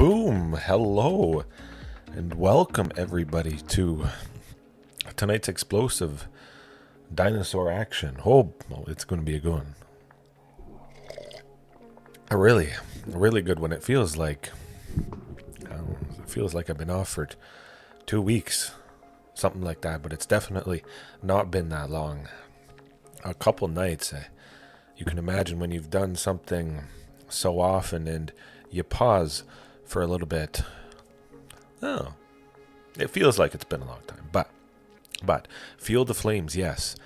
Boom! Hello, and welcome everybody to tonight's explosive dinosaur action. Oh, it's going to be a good one. A really good one. It feels like I've been off for 2 weeks, something like that. But it's definitely not been that long. A couple nights. You can imagine when you've done something so often and you pause for a little bit. Oh, it feels like it's been a long time. But Field of Flames, yes.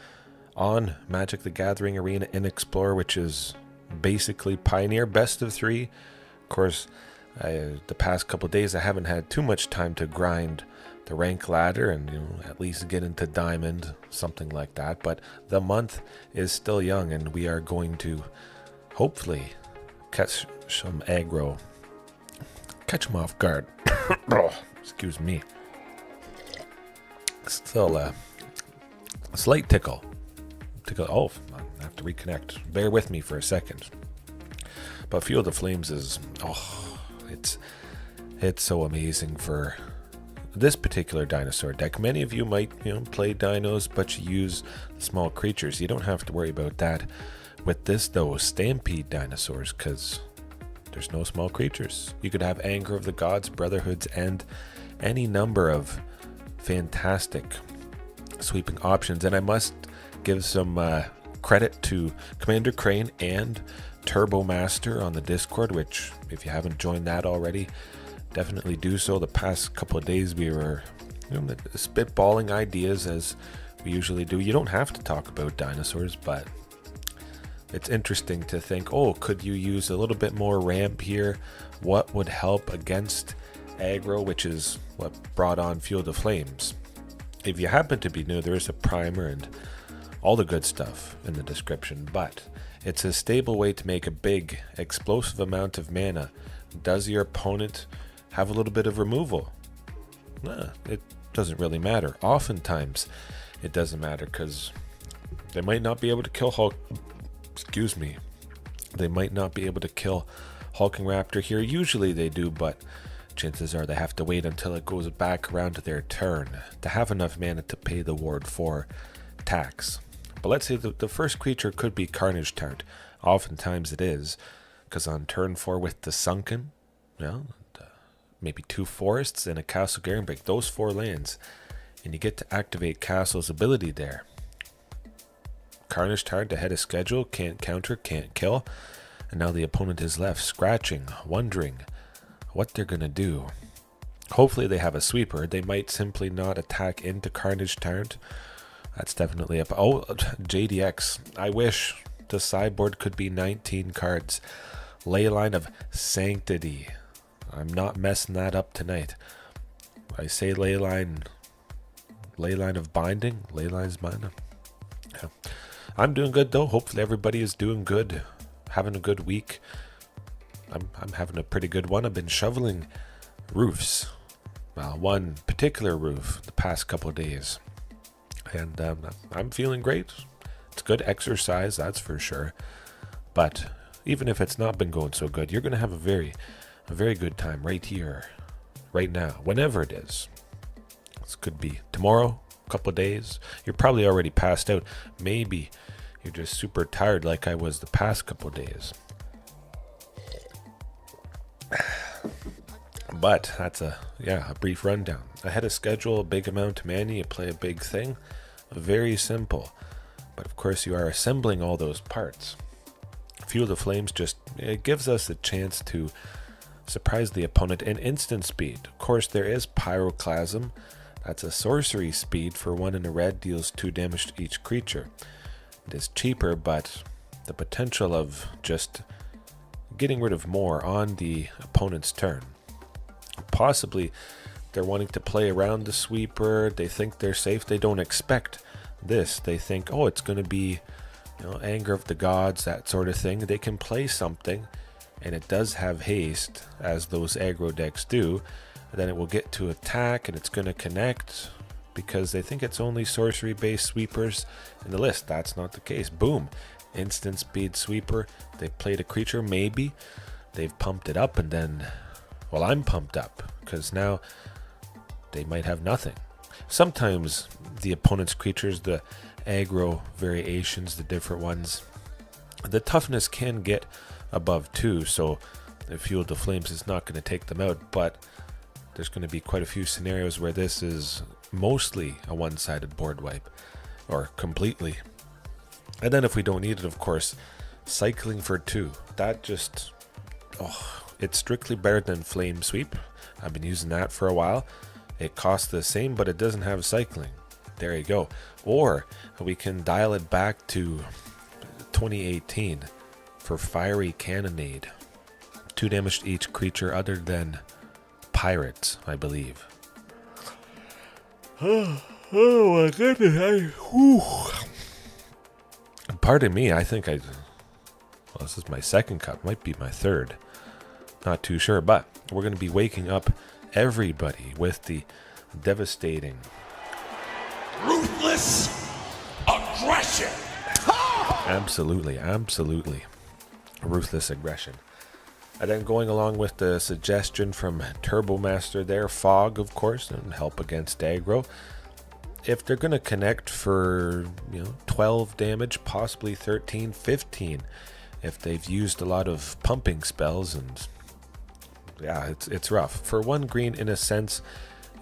On Magic the Gathering Arena in Explorer, which is basically Pioneer best of 3. Of course, the past couple of days I haven't had too much time to grind the rank ladder and at least get into Diamond, something like that. But the month is still young, and we are going to hopefully catch some aggro. Catch them off guard. Excuse me. Still a slight tickle. Oh, I have to reconnect. Bear with me for a second. But Field of Flames is, it's so amazing for this particular dinosaur deck. Many of you might, play dinos, but you use small creatures. You don't have to worry about that with this, though, Stampede dinosaurs, because there's no small creatures. You could have Anger of the Gods, Brotherhoods, and any number of fantastic sweeping options. And I must give some credit to Commander Crane and Turbo Master on the Discord, which, if you haven't joined that already, definitely do so. The past couple of days we were spitballing ideas as we usually do. You don't have to talk about dinosaurs, but it's interesting to think, could you use a little bit more ramp here? What would help against aggro, which is what brought on Field of Flames? If you happen to be new, there is a primer and all the good stuff in the description, but it's a stable way to make a big, explosive amount of mana. Does your opponent have a little bit of removal? It doesn't really matter. Oftentimes, it doesn't matter because they might not be able to kill They might not be able to kill Hulking Raptor here. Usually they do, but chances are they have to wait until it goes back around to their turn to have enough mana to pay the ward for tax. But let's say the first creature could be Carnage Tyrant. Oftentimes it is, because on turn 4 with the Sunken, maybe 2 forests and a Castle Garenbrig, those 4 lands, and you get to activate Castle's ability there. Carnage Tyrant ahead of schedule, can't counter, can't kill, and now the opponent is left scratching, wondering what they're going to do. Hopefully they have a sweeper. They might simply not attack into Carnage Tyrant. That's definitely up. JDX. I wish the sideboard could be 19 cards. Leyline of Sanctity. I'm not messing that up tonight. I say Leyline of Binding. Leyline's Binding. Yeah. I'm doing good, though. Hopefully everybody is doing good. Having a good week. I'm having a pretty good one. I've been shoveling roofs. One particular roof the past couple of days. And I'm feeling great. It's good exercise, that's for sure. But even if it's not been going so good, you're going to have a very good time right here, right now, whenever it is. This could be tomorrow, a couple of days. You're probably already passed out. Maybe you're just super tired like I was the past couple of days. But that's a brief rundown. Ahead of schedule, a big amount of mana, you play a big thing. Very simple. But of course you are assembling all those parts. Field of Flames it gives us a chance to surprise the opponent in instant speed. Of course there is Pyroclasm. That's a sorcery speed for 1 in a red, deals 2 damage to each creature. It is cheaper, but the potential of just getting rid of more on the opponent's turn. Possibly they're wanting to play around the sweeper. They think they're safe. They don't expect this. They think, it's going to be Anger of the Gods, that sort of thing. They can play something, and it does have haste, as those aggro decks do. And then it will get to attack, and it's going to connect because they think it's only sorcery-based sweepers in the list. That's not the case. Boom. Instant speed sweeper. They played a creature, maybe. They've pumped it up, and then Well, I'm pumped up because now they might have nothing. Sometimes the opponent's creatures, the aggro variations, the different ones, the toughness can get above 2, so the Fuel the Flames is not going to take them out, but there's going to be quite a few scenarios where this is mostly a one-sided board wipe, or completely. And then if we don't need it, of course, cycling for 2. That just, it's strictly better than Flame Sweep. I've been using that for a while. It costs the same, but it doesn't have cycling. There you go. Or we can dial it back to 2018 for Fiery Cannonade. 2 damage to each creature other than pirates, I believe. Oh my goodness. Pardon me, I think this is my second cup, might be my third. Not too sure, but we're going to be waking up everybody with the devastating ruthless aggression. Absolutely ruthless aggression. And then going along with the suggestion from Turbo Master there, Fog, of course, and help against aggro. If they're going to connect for 12 damage, possibly 13, 15, if they've used a lot of pumping spells, and yeah, it's rough. For 1 green, in a sense,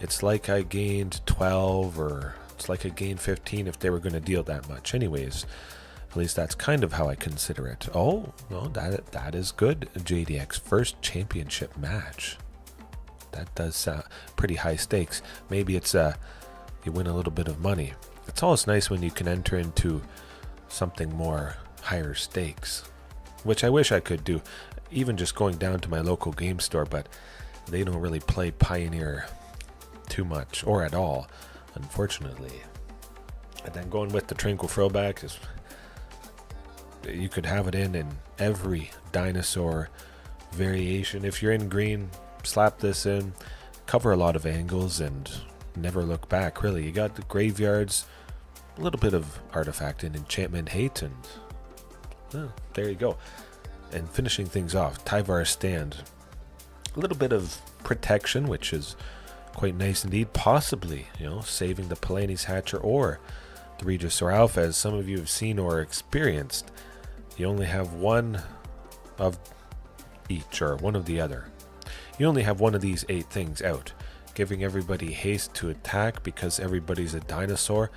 it's like I gained 12, or it's like I gained 15 if they were going to deal that much. Anyways, at least that's kind of how I consider it. Oh, no, that is good, JDX. First championship match. That does sound pretty high stakes. Maybe it's you win a little bit of money. It's always nice when you can enter into something more higher stakes, which I wish I could do. Even just going down to my local game store, but they don't really play Pioneer too much, or at all, unfortunately. And then going with the Tranquil Frillback is, you could have it in every dinosaur variation. If you're in green, slap this in, cover a lot of angles, and never look back, really. You got the graveyards, a little bit of artifact and enchantment hate, and there you go. And finishing things off, Tyvar Stand. A little bit of protection, which is quite nice indeed. Possibly, saving the Palani's Hatcher or the Regisaur Alpha, as some of you have seen or experienced. You only have one of each, or one of the other. You only have one of these 8 things out, giving everybody haste to attack because everybody's a dinosaur,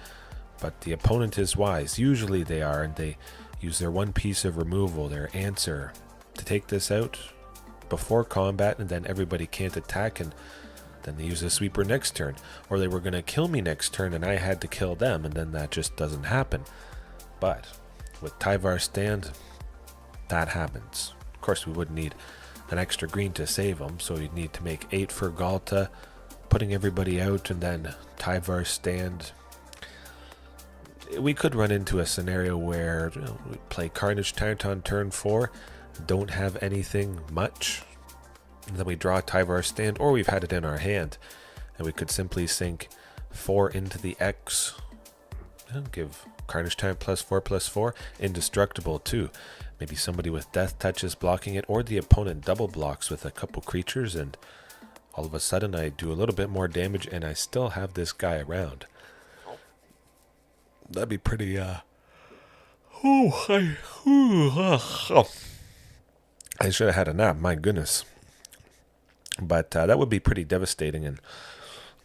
but the opponent is wise. Usually they are, and they use their 1 piece of removal, their answer, to take this out before combat, and then everybody can't attack, and then they use a sweeper next turn. Or they were going to kill me next turn, and I had to kill them, and then that just doesn't happen. But with Tyvar Stand, that happens. Of course, we would need an extra green to save them, so you'd need to make 8 for Ghalta, putting everybody out, and then Tyvar Stand. We could run into a scenario where we play Carnage Tyrant on turn 4, don't have anything much, and then we draw Tyvar Stand, or we've had it in our hand, and we could simply sink 4 into the X, and give Carnage Tyrant +4/+4, indestructible too. Maybe somebody with Death Touch is blocking it, or the opponent double blocks with a couple creatures, and all of a sudden I do a little bit more damage, and I still have this guy around. That'd be pretty, I should have had a nap, my goodness. But that would be pretty devastating and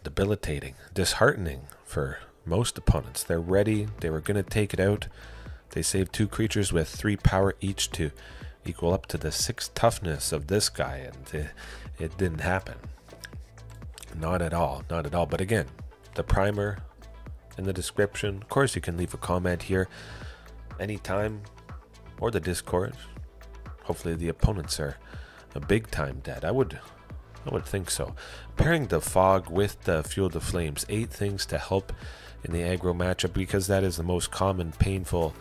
debilitating, disheartening for most opponents. They're ready, they were going to take it out. They saved 2 creatures with 3 power each to equal up to the 6 toughness of this guy, and it didn't happen. Not at all. But again, the primer in the description. Of course, you can leave a comment here anytime, or the Discord. Hopefully the opponents are a big time dead. I would think so. Pairing the Fog with the Fuel the Flames, 8 things to help in the aggro matchup, because that is the most common painful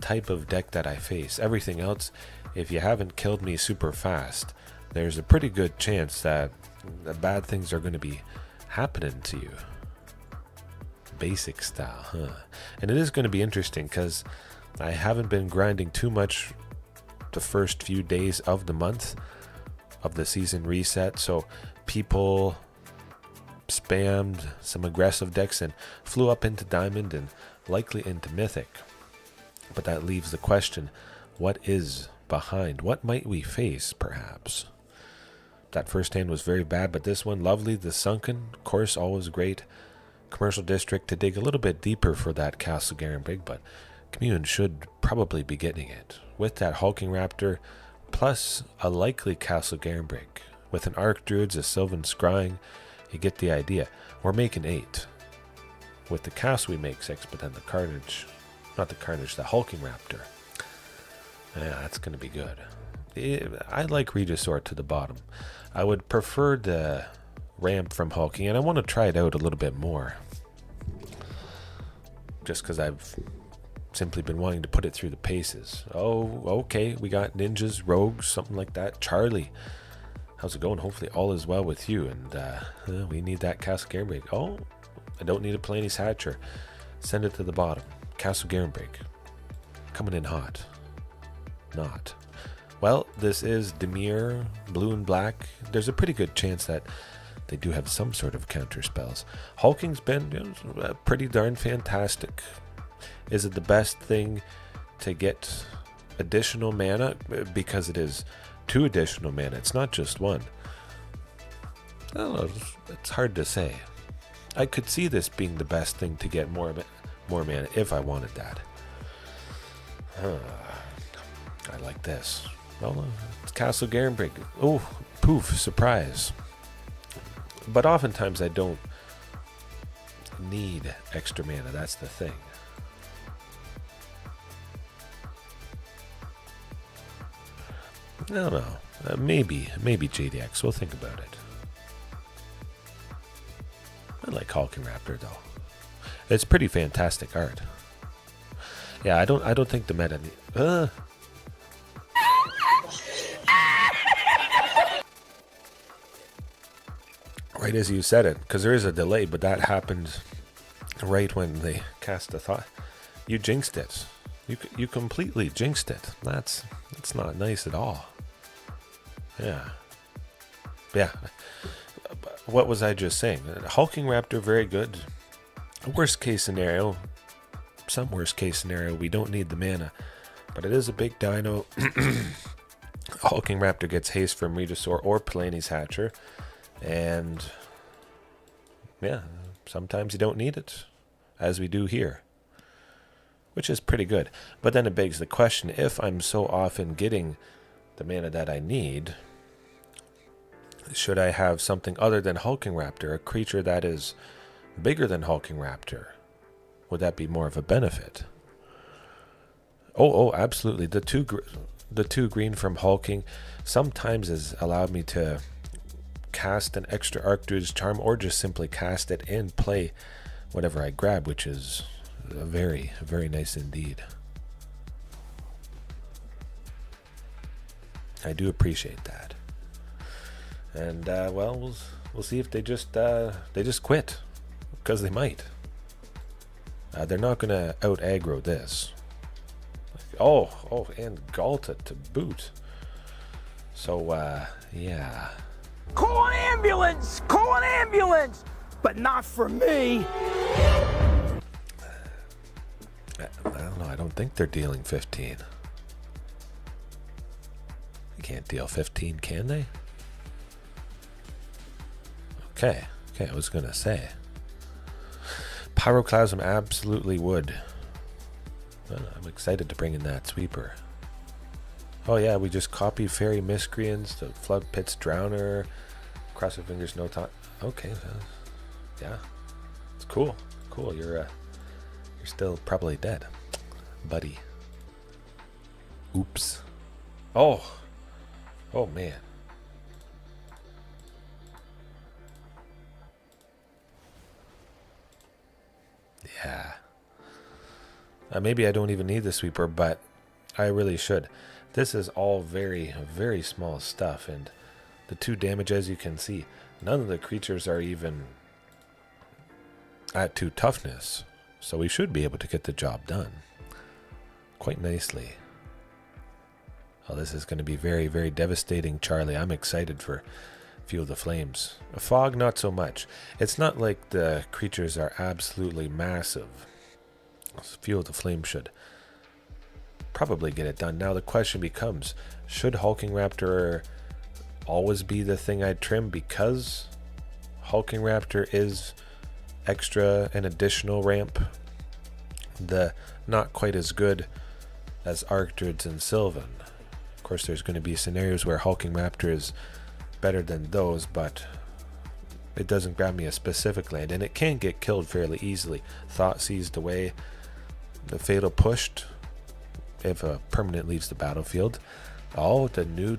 type of deck that I face. Everything else, if you haven't killed me super fast, there's a pretty good chance that the bad things are going to be happening to you. Basic style, huh? And it is going to be interesting because I haven't been grinding too much the first few days of the month of the season reset, so people spammed some aggressive decks and flew up into Diamond and likely into Mythic. But that leaves the question, what is behind? What might we face, perhaps? That first hand was very bad, but this one, lovely. The Sunken, of course, always great. Commercial District to dig a little bit deeper for that Castle Garenbrig, but Commune should probably be getting it. With that Hulking Raptor, plus a likely Castle Garenbrig. With an Archdruid, a Sylvan Scrying, you get the idea. We're making 8. With the Castle we make 6, but then the Carnage, not the Carnage, the Hulking Raptor. Yeah, that's going to be good. I like Regisaur to the bottom. I would prefer the ramp from Hulking, and I want to try it out a little bit more. Just because I've simply been wanting to put it through the paces. Oh, okay, we got ninjas, rogues, something like that. Charlie, how's it going? Hopefully all is well with you, and we need that Castle Garenbrig. Oh, I don't need a Palani's Hatcher. Send it to the bottom. Castle Garenbrig. Coming in hot. Not. Well, this is Dimir, blue and black. There's a pretty good chance that they do have some sort of counter spells. Hulking's been pretty darn fantastic. Is it the best thing to get additional mana? Because it is 2 additional mana. It's not just 1. I don't know. It's hard to say. I could see this being the best thing to get more mana if I wanted that. I like this. Well, it's Castle Garenbrig. Oh, poof, surprise. But oftentimes I don't need extra mana. That's the thing. I don't know. Maybe JDX. We'll think about it. I like Hulking Raptor though. It's pretty fantastic art. Yeah, I don't think the meta. Right as you said it, because there is a delay, but that happened right when they cast the thought. You jinxed it. You completely jinxed it. That's not nice at all. Yeah. Yeah. What was I just saying? Hulking Raptor, very good. Worst case scenario, some worst case scenario, we don't need the mana, but it is a big dino. Hulking Raptor gets haste from Regisaur or Palani's Hatcher. And yeah, sometimes you don't need it, as we do here, which is pretty good. But then it begs the question, if I'm so often getting the mana that I need, should I have something other than Hulking Raptor, a creature that is bigger than Hulking Raptor? Would that be more of a benefit? Oh, absolutely. The two green from Hulking sometimes has allowed me to cast an extra Archdruid's Charm, or just simply cast it and play whatever I grab, which is very, very nice indeed. I do appreciate that. And well, we'll see if they just quit, because they might. They're not gonna out aggro this. Oh, and Ghalta to boot. So yeah. Call an ambulance! Call an ambulance! But not for me! I don't know. I don't think they're dealing 15. They can't deal 15, can they? Okay, I was going to say. Pyroclasm absolutely would. Well, I'm excited to bring in that sweeper. Oh yeah, we just copied Fairy Miscreants, the Flood Pits Drowner, Cross your fingers, no time. Okay, yeah, it's cool. You're still probably dead, buddy. Oops. Oh man. Yeah. Maybe I don't even need the sweeper, but I really should. This is all very, very small stuff, and the 2 damage, as you can see, none of the creatures are even at 2 toughness, so we should be able to get the job done quite nicely. Oh, this is going to be very, very devastating, Charlie. I'm excited for Field of Flames. A fog, not so much. It's not like the creatures are absolutely massive. Field of Flames should probably get it done. Now the question becomes, should Hulking Raptor always be the thing I trim because Hulking Raptor is extra and additional ramp? The not quite as good as Archdruids and Sylvan. Of course, there's going to be scenarios where Hulking Raptor is better than those, but it doesn't grab me a specific land, and it can get killed fairly easily. Thought seized away, the fatal pushed if a permanent leaves the battlefield. Oh, the new,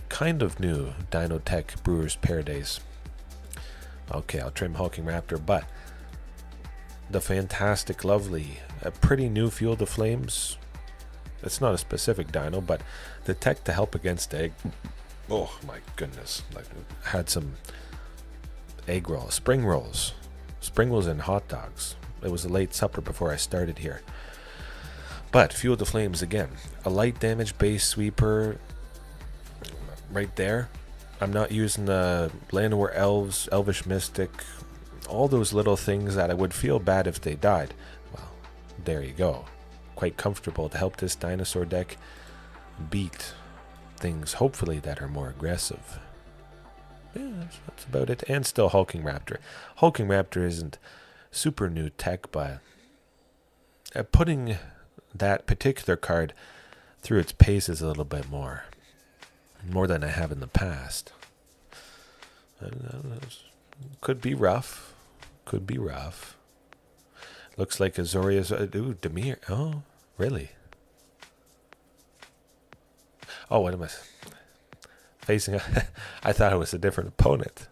kind of new Dino Tech Brewer's Paradise. Okay, I'll trim Hulking Raptor, but the fantastic, lovely, a pretty new Field of Flames. It's not a specific dino, but the tech to help against egg. Oh my goodness! Like, had some egg rolls, spring rolls, and hot dogs. It was a late supper before I started here. But Field of Flames again, a light damage base sweeper. Right there. I'm not using the Llanowar Elves, Elvish Mystic, all those little things that I would feel bad if they died. Well, there you go. Quite comfortable to help this dinosaur deck beat things, hopefully, that are more aggressive. Yeah, that's about it. And still Hulking Raptor. Hulking Raptor isn't super new tech, but putting that particular card through its paces a little bit more than I have in the past. Could be rough. Could be rough. Looks like Azoria's... ooh, Dimir. Oh, really? Oh, what am I... facing? I thought it was a different opponent.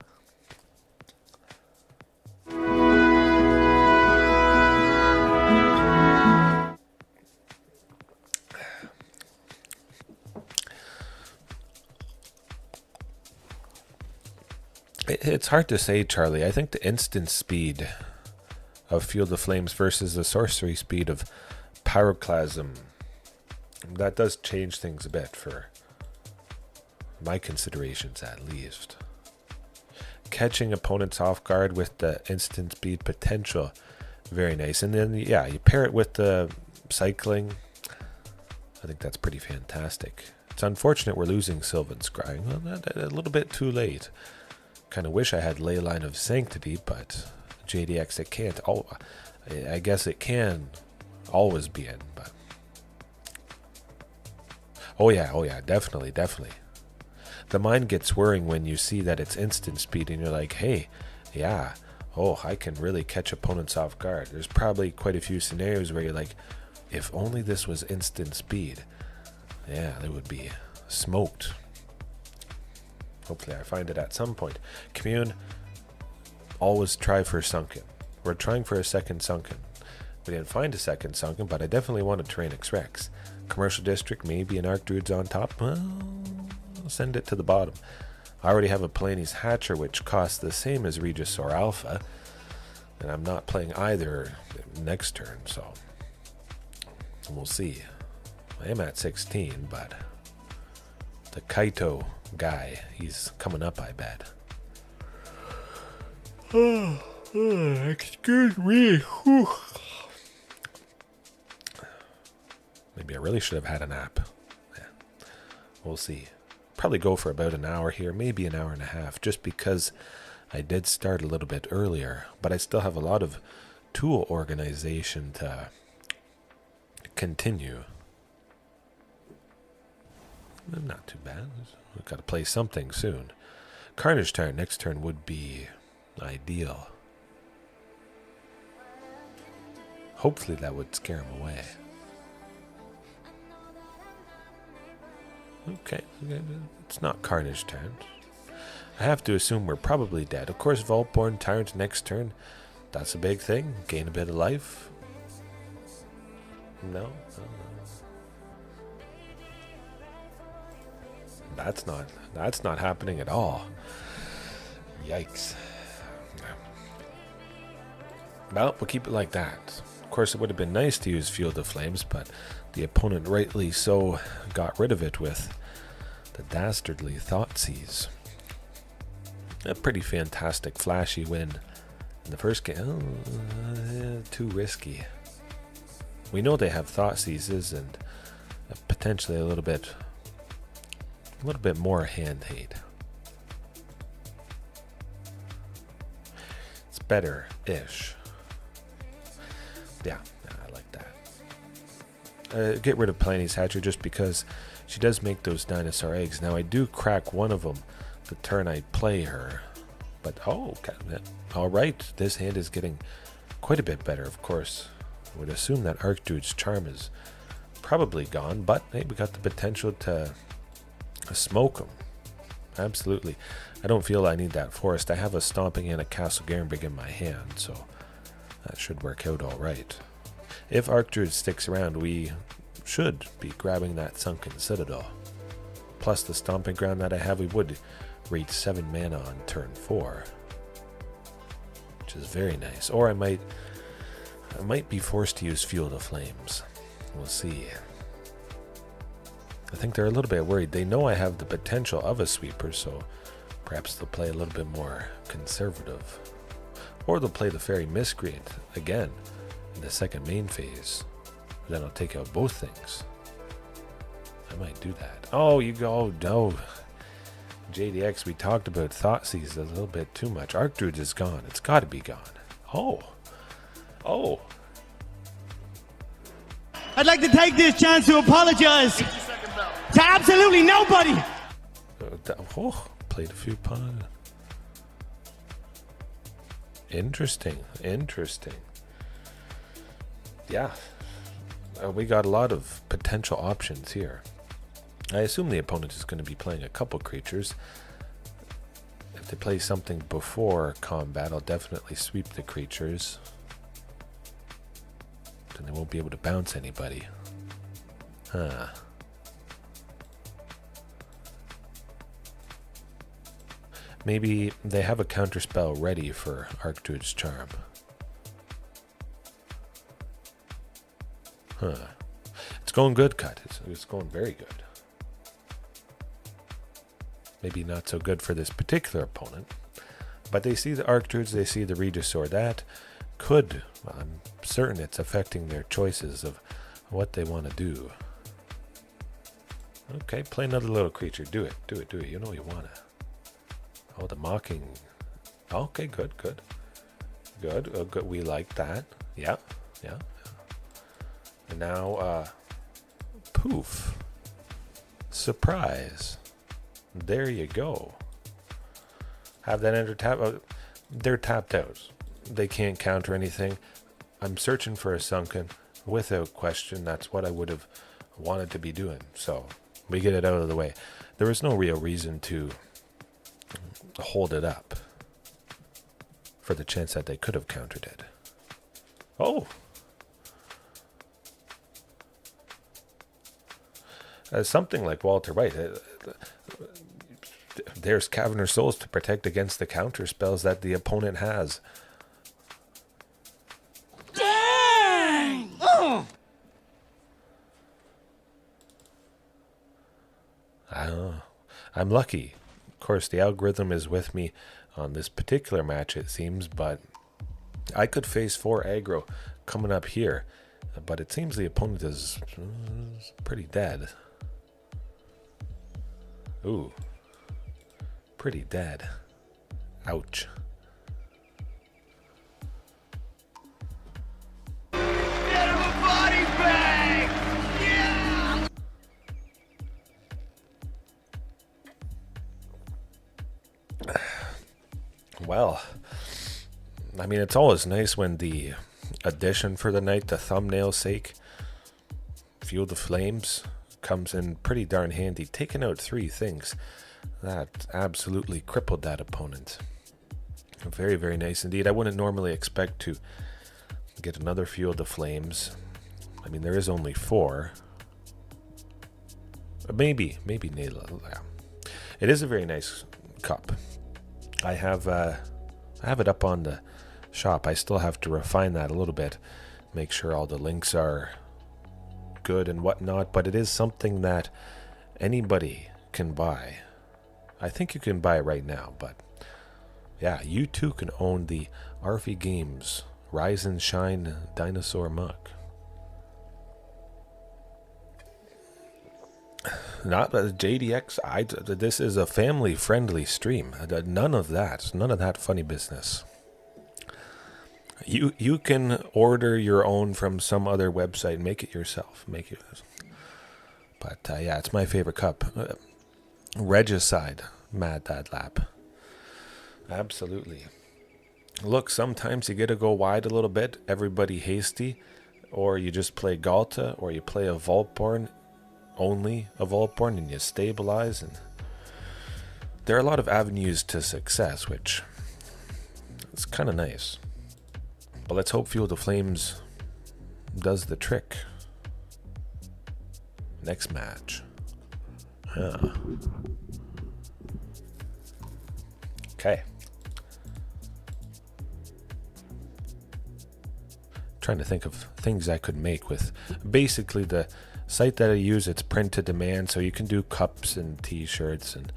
It's hard to say, Charlie. I think the instant speed of Field of Flames versus the sorcery speed of Pyroclasm, that does change things a bit for my considerations, at least. Catching opponents off guard with the instant speed potential, very nice. And then, yeah, you pair it with the cycling. I think that's pretty fantastic. It's unfortunate we're losing Sylvan Scrying. Well, a little bit too late. Kind of wish I had Leyline of Sanctity, but JDX it can't. Oh, I guess it can always be in, but oh yeah, definitely. The mind gets worrying when you see that it's instant speed, and you're like, hey, yeah, oh, I can really catch opponents off guard. There's probably quite a few scenarios where you're like, if only this was instant speed, yeah, they would be smoked. Hopefully I find it at some point. Commune, always try for Sunken. We're trying for a second Sunken. We didn't find a second Sunken, but I definitely want a Tyrranax Rex. Commercial District, maybe an Archdruid's on top. Well, I'll send it to the bottom. I already have a Palani's Hatcher, which costs the same as Regisaur Alpha. And I'm not playing either next turn, so we'll see. I am at 16, but the Kaito guy, he's coming up, I bet. Excuse me. Whew. Maybe I really should have had a nap. Yeah. We'll see. Probably go for about an hour here, maybe an hour and a half, just because I did start a little bit earlier, but I still have a lot of tool organization to continue. Not too bad. We've got to play something soon. Carnage Tyrant next turn would be ideal. Hopefully that would scare him away. Okay, it's not Carnage Tyrant. I have to assume we're probably dead. Of course, Vaultborn Tyrant next turn. That's a big thing. Gain a bit of life. No. That's not happening at all. Yikes. Well, we'll keep it like that. Of course, it would have been nice to use Field of Flames, but the opponent rightly so got rid of it with the dastardly Thoughtseize. A pretty fantastic flashy win in the first game. Too risky. We know they have Thoughtseizes and potentially a little bit more hand hate. It's better-ish. Yeah, I like that. Get rid of Palani's Hatcher just because she does make those dinosaur eggs. Now I do crack one of them the turn I play her, but all right, this hand is getting quite a bit better. Of course, I would assume that Archdruid's charm is probably gone, but hey, we got the potential to smoke him. Absolutely. I don't feel I need that forest. I have a Stomping and a Castle Garenbrig in my hand, so that should work out all right. If Archdruid sticks around, we should be grabbing that Sunken Citadel. Plus the Stomping Ground that I have, we would reach 7 mana on turn 4, which is very nice. Or I might be forced to use Field of Flames. We'll see. I think they're a little bit worried. They know I have the potential of a sweeper, so perhaps they'll play a little bit more conservative. Or they'll play the Fairy Miscreant again in the second main phase. Then I'll take out both things. I might do that. Oh, you go. No. JDX, we talked about Thoughtseize a little bit too much. Archdruid is gone. It's got to be gone. Oh. I'd like to take this chance to apologize to absolutely nobody. Played a few pawns. Interesting. Yeah. We got a lot of potential options here. I assume the opponent is going to be playing a couple creatures. If they play something before combat, I'll definitely sweep the creatures. Then they won't be able to bounce anybody. Huh. Maybe they have a counterspell ready for Archdruid's Charm. Huh. It's going good, Cut. It's going very good. Maybe not so good for this particular opponent. But they see the Archdruids, they see the Regisaur. That could, I'm certain it's affecting their choices of what they want to do. Okay, play another little creature. Do it. You know you want to. Oh, the Mocking. Okay, good. Good. We like that. Yeah. And now, poof. Surprise. There you go. Have that enter tap. They're tapped out. They can't counter anything. I'm searching for a Sunken. Without question, that's what I would have wanted to be doing. So, we get it out of the way. There was no real reason to hold it up for the chance that they could have countered it. Oh! Something like Walter White. There's Cavern of Souls to protect against the counter spells that the opponent has. Dang! I'm lucky. Of course, the algorithm is with me on this particular match, it seems, but I could face 4 aggro coming up here, but it seems the opponent is pretty dead. Ooh. Pretty dead. Ouch. Get him a body bag! Yeah! Well, I mean, it's always nice when the addition for the night, the thumbnail's sake, Field of Flames, comes in pretty darn handy. Taking out 3 things. That absolutely crippled that opponent. Very, very nice indeed. I wouldn't normally expect to get another Field of Flames. I mean, there is only 4. Maybe Nayla. It is a very nice cup. I have it up on the shop. I still have to refine that a little bit make sure all the links are good and whatnot, but it is something that anybody can buy. I think you can buy it right now, but yeah, you too can own the Arfi Games Rise and Shine Dinosaur mug. Not JDX. This is a family-friendly stream. None of that funny business. You can order your own from some other website and make it yourself. But yeah, it's my favorite cup. Regicide, Mad Dad Lab. Absolutely. Look, sometimes you get to go wide a little bit. Everybody hasty, or you just play Ghalta, or you play a Vaultborn, only a Vaultborn, and you stabilize. And there are a lot of avenues to success, which is kind of nice. But let's hope Fuel the Flames does the trick. Next match. Okay. Trying to think of things I could make with basically the site that I use. It's print to demand, so you can do cups and t-shirts and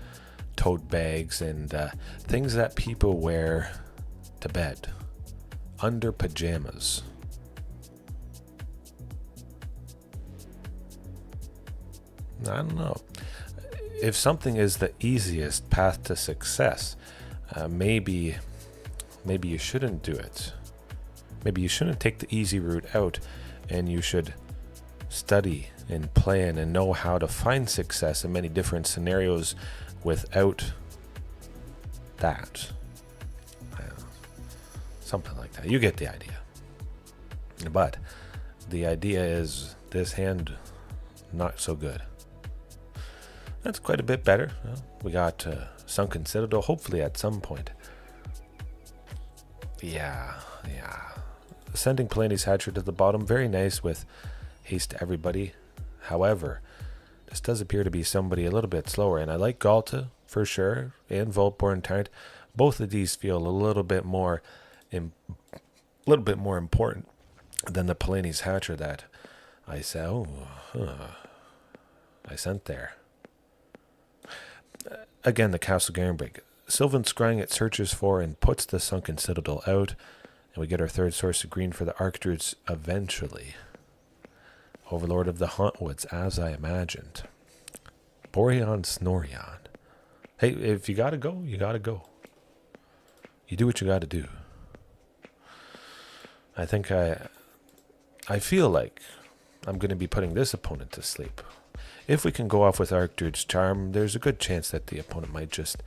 tote bags and things that people wear to bed under pajamas. I don't know. If something is the easiest path to success, maybe you shouldn't do it. Maybe you shouldn't take the easy route out, and you should study and plan and know how to find success in many different scenarios without that. Something like that. You get the idea. But the idea is this hand not so good. That's quite a bit better. We got Sunken Citadel, hopefully at some point. Yeah. Sending Palani's Hatcher to the bottom, very nice with haste to everybody. However, this does appear to be somebody a little bit slower, and I like Ghalta for sure, and Vaultborn Tyrant. Both of these feel a little bit more important than the Palani's Hatcher that I said. I sent there. Again, the Castle Garenbrig. Sylvan Scrying, it searches for and puts the Sunken Citadel out, and we get our third source of green for the Archdruids eventually. Overlord of the Hauntwoods, as I imagined. Boreon Snorion. Hey, if you gotta go, you gotta go. You do what you gotta do. I think I feel like I'm going to be putting this opponent to sleep. If we can go off with Archdruid's Charm, there's a good chance that the opponent might just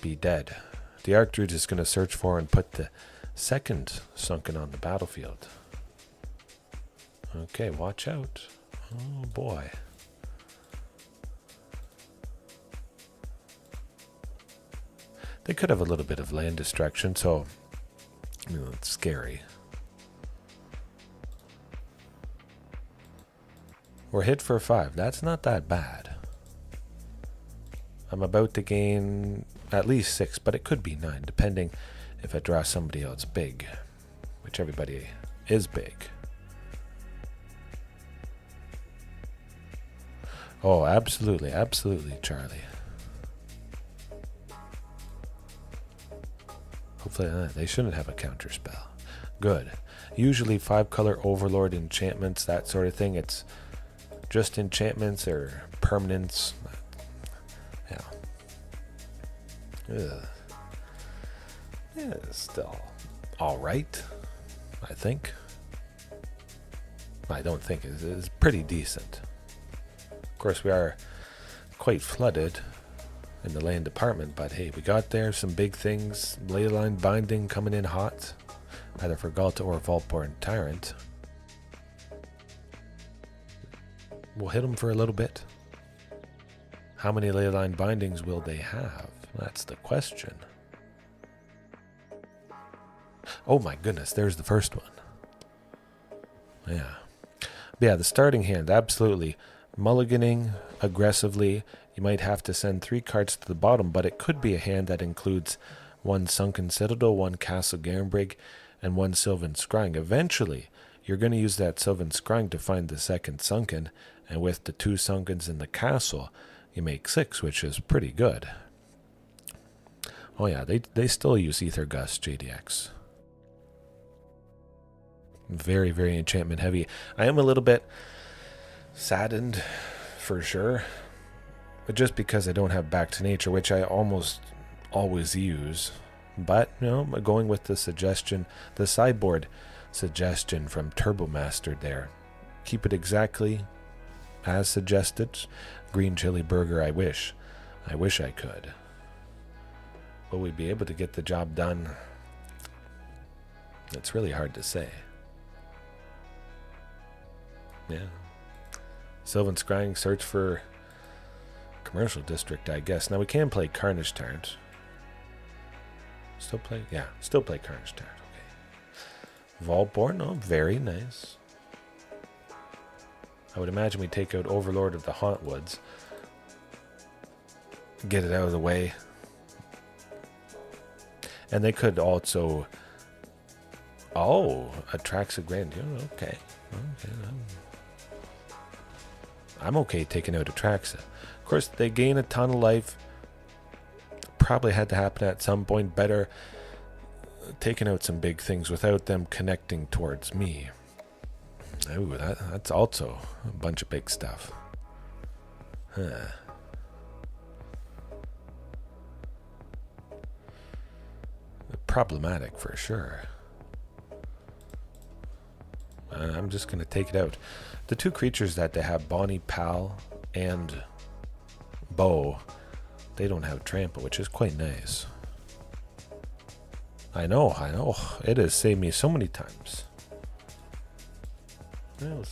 be dead. The Archdruid is going to search for and put the second Sunken on the battlefield. Okay, watch out. Oh boy. They could have a little bit of land destruction, so it's scary. We're hit for 5. That's not that bad. I'm about to gain at least 6, but it could be 9, depending if I draw somebody else big, which everybody is big. Oh, absolutely, Charlie. Hopefully, they shouldn't have a counter spell. Good. Usually 5-color Overlord enchantments, that sort of thing. It's just enchantments or permanents. Yeah. Yeah, it's still alright, I think. I don't think it's pretty decent. Of course, we are quite flooded in the land department, but hey, we got there some big things. Leyline Binding coming in hot, either for Ghalta or Vaultborn Tyrant. We'll hit them for a little bit. How many Leyline Bindings will they have? That's the question. Oh my goodness, there's the first one. Yeah, the starting hand, absolutely. Mulliganing aggressively. You might have to send 3 cards to the bottom, but it could be a hand that includes 1 Sunken Citadel, 1 Castle Garenbrig, and 1 Sylvan Scrying. Eventually, you're going to use that Sylvan Scrying to find the second Sunken, and with the 2 Sunkens in the castle, you make 6, which is pretty good. Oh yeah, they still use Ether Gust, JDX. Very, very enchantment heavy. I am a little bit saddened, for sure, but just because I don't have Back to Nature, which I almost always use. But, you know, going with the suggestion, the sideboard suggestion from Turbomaster there. Keep it exactly as suggested. Green chili burger, I wish. I wish I could. Will we be able to get the job done? It's really hard to say. Yeah. Sylvan Scrying, search for commercial district, I guess. Now we can play Carnage Tyrant. Still play? Yeah, still play Carnage Tyrant. Okay. Vaultborn, oh, very nice. I would imagine we take out Overlord of the Hauntwoods. Get it out of the way. And they could also... Oh, Atraxa Grand. Okay. Okay. I'm okay taking out Atraxa. Of course, they gain a ton of life. Probably had to happen at some point. Better taking out some big things without them connecting towards me. Ooh, that's also a bunch of big stuff. Huh. Problematic for sure. I'm just going to take it out. The 2 creatures that they have, Bonnie, Pal, and Bow, they don't have Trample, which is quite nice. I know. It has saved me so many times. Well,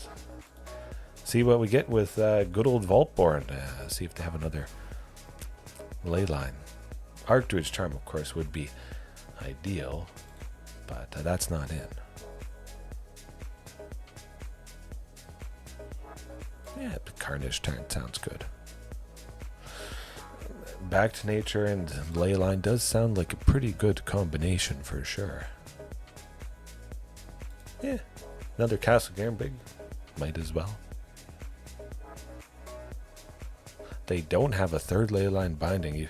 see what we get with good old Vaultborn. See if they have another Leyline. Archdruid's Charm, of course, would be ideal, but that's not in. Yeah, the Carnage Tyrant sounds good. Back to Nature and Leyline does sound like a pretty good combination for sure. Yeah, another Castle Garenbrig, might as well. They don't have a 3rd Leyline binding.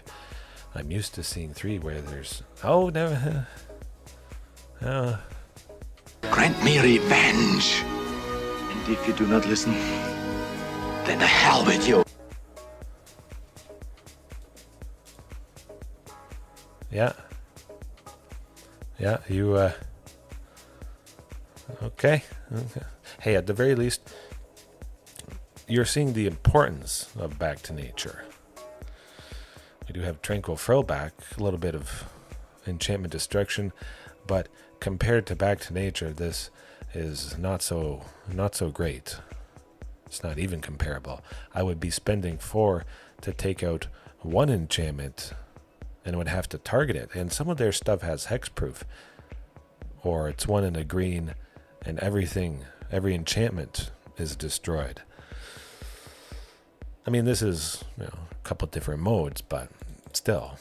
I'm used to seeing 3 where there's... Oh, never... Grant me revenge. And if you do not listen, then the hell with you. Yeah. Yeah, you, Okay. Hey, at the very least, you're seeing the importance of Back to Nature. We do have Tranquil Frillback, a little bit of enchantment destruction, but compared to Back to Nature, this is not so great. It's not even comparable. I would be spending 4 to take out 1 enchantment and would have to target it. And some of their stuff has hexproof, or it's 1 in a green, and every enchantment is destroyed. I mean, this is a couple different modes, but still,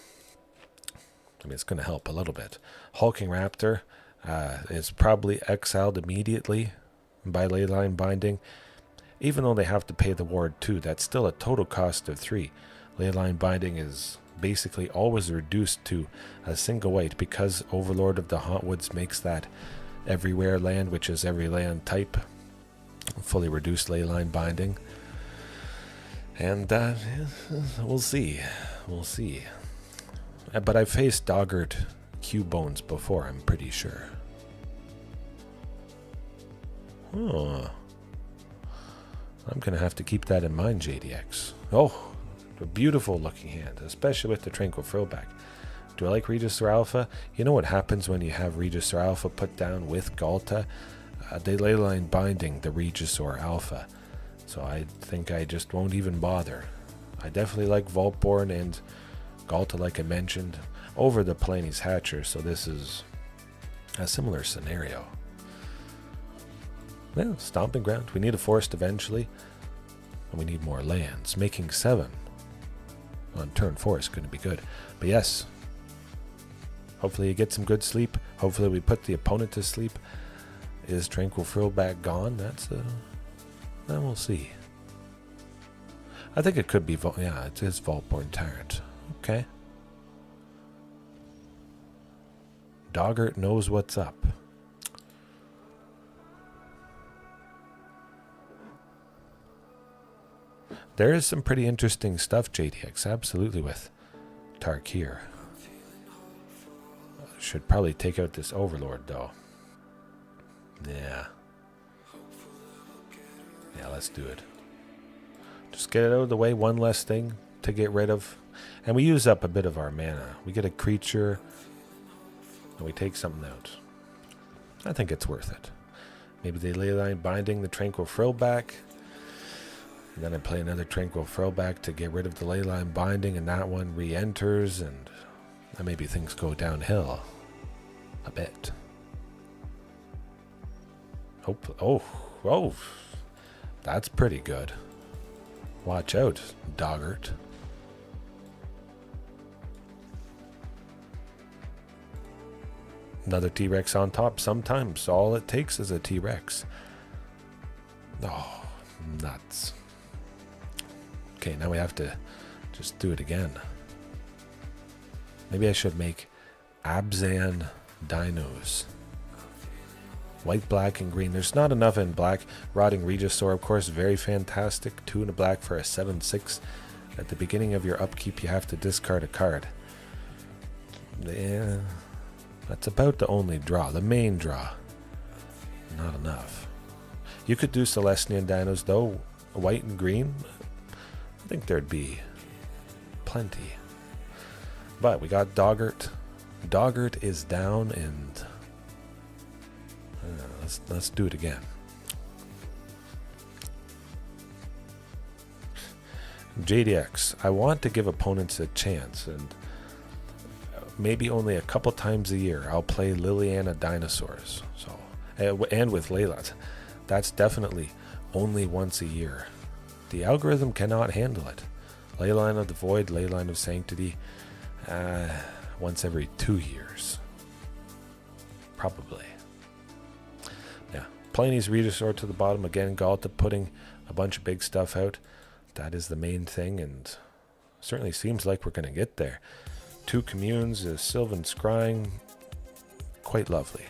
I mean, it's going to help a little bit. Hulking Raptor is probably exiled immediately by Leyline binding. Even though they have to pay the ward 2, that's still a total cost of 3. Leyline binding is basically always reduced to a single white because Overlord of the Hauntwoods makes that everywhere land, which is every land type. Fully reduced Leyline binding. And we'll see. We'll see. But I've faced Doggart Q-Bones before, I'm pretty sure. Oh. I'm going to have to keep that in mind, JDX. Oh, a beautiful looking hand, especially with the Tranquil Frillback. Do I like Regisaur Alpha? You know what happens when you have Regisaur Alpha put down with Ghalta? They Leyline binding the Regisaur Alpha. So I think I just won't even bother. I definitely like Vaultborn and Ghalta, like I mentioned, over the Palani's Hatcher, so this is a similar scenario. Well, Stomping Ground. We need a forest eventually, and we need more lands. Making 7 on turn 4 is going to be good. But yes, hopefully you get some good sleep. Hopefully we put the opponent to sleep. Is Tranquil Frillback gone? That's then we'll see. I think it could be yeah, it is Vaultborn Tyrant. Okay. Doggart knows what's up. There is some pretty interesting stuff, JDX, absolutely, with Tarkir. Should probably take out this Overlord, though. Yeah. Yeah, let's do it. Just get it out of the way, one less thing to get rid of. And we use up a bit of our mana. We get a creature, and we take something out. I think it's worth it. Maybe they Leyline Binding the Tranquil Frillback. And then I play another Tranquil Frillback to get rid of the Leyline Binding, and that one re-enters, and maybe things go downhill a bit. Oh, that's pretty good. Watch out, Doggart. Another T-Rex on top. Sometimes all it takes is a T-Rex. Oh, nuts. Okay, now we have to just do it again. Maybe I should make Abzan Dinos. White, black, and green. There's not enough in black. Rotting Regisaur, of course, very fantastic. 2 in a black for a 7/6. At the beginning of your upkeep, you have to discard a card. Yeah, that's about the only draw. The main draw. Not enough. You could do Selesnya Dinos, though. White and green. I think there'd be plenty. But we got Doggart. Doggart is down, and let's do it again. JDX, I want to give opponents a chance, and maybe only a couple times a year I'll play Liliana Dinosaurs. So, and with Layla, that's definitely only once a year. The algorithm cannot handle it. Leyline of the Void, Leyline of Sanctity, once every 2 years. Probably. Yeah. Palani's Regisaur to the bottom. Again, Ghalta putting a bunch of big stuff out. That is the main thing, and certainly seems like we're going to get there. 2 communes, a Sylvan Scrying. Quite lovely.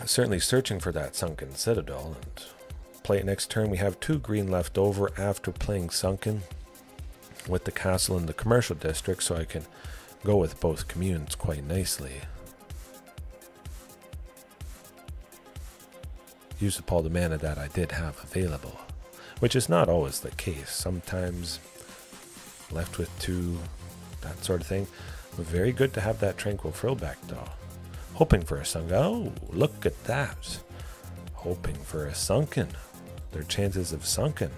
Certainly searching for that Sunken Citadel, and play it next turn. We have 2 green left over after playing Sunken with the castle in the commercial district, so I can go with both communes quite nicely. Use up all the mana that I did have available, which is not always the case. Sometimes left with 2, that sort of thing. But very good to have that Tranquil Frillback, though. Hoping for a Sunken. Oh, look at that. Hoping for a Sunken. Their chances of Sunken.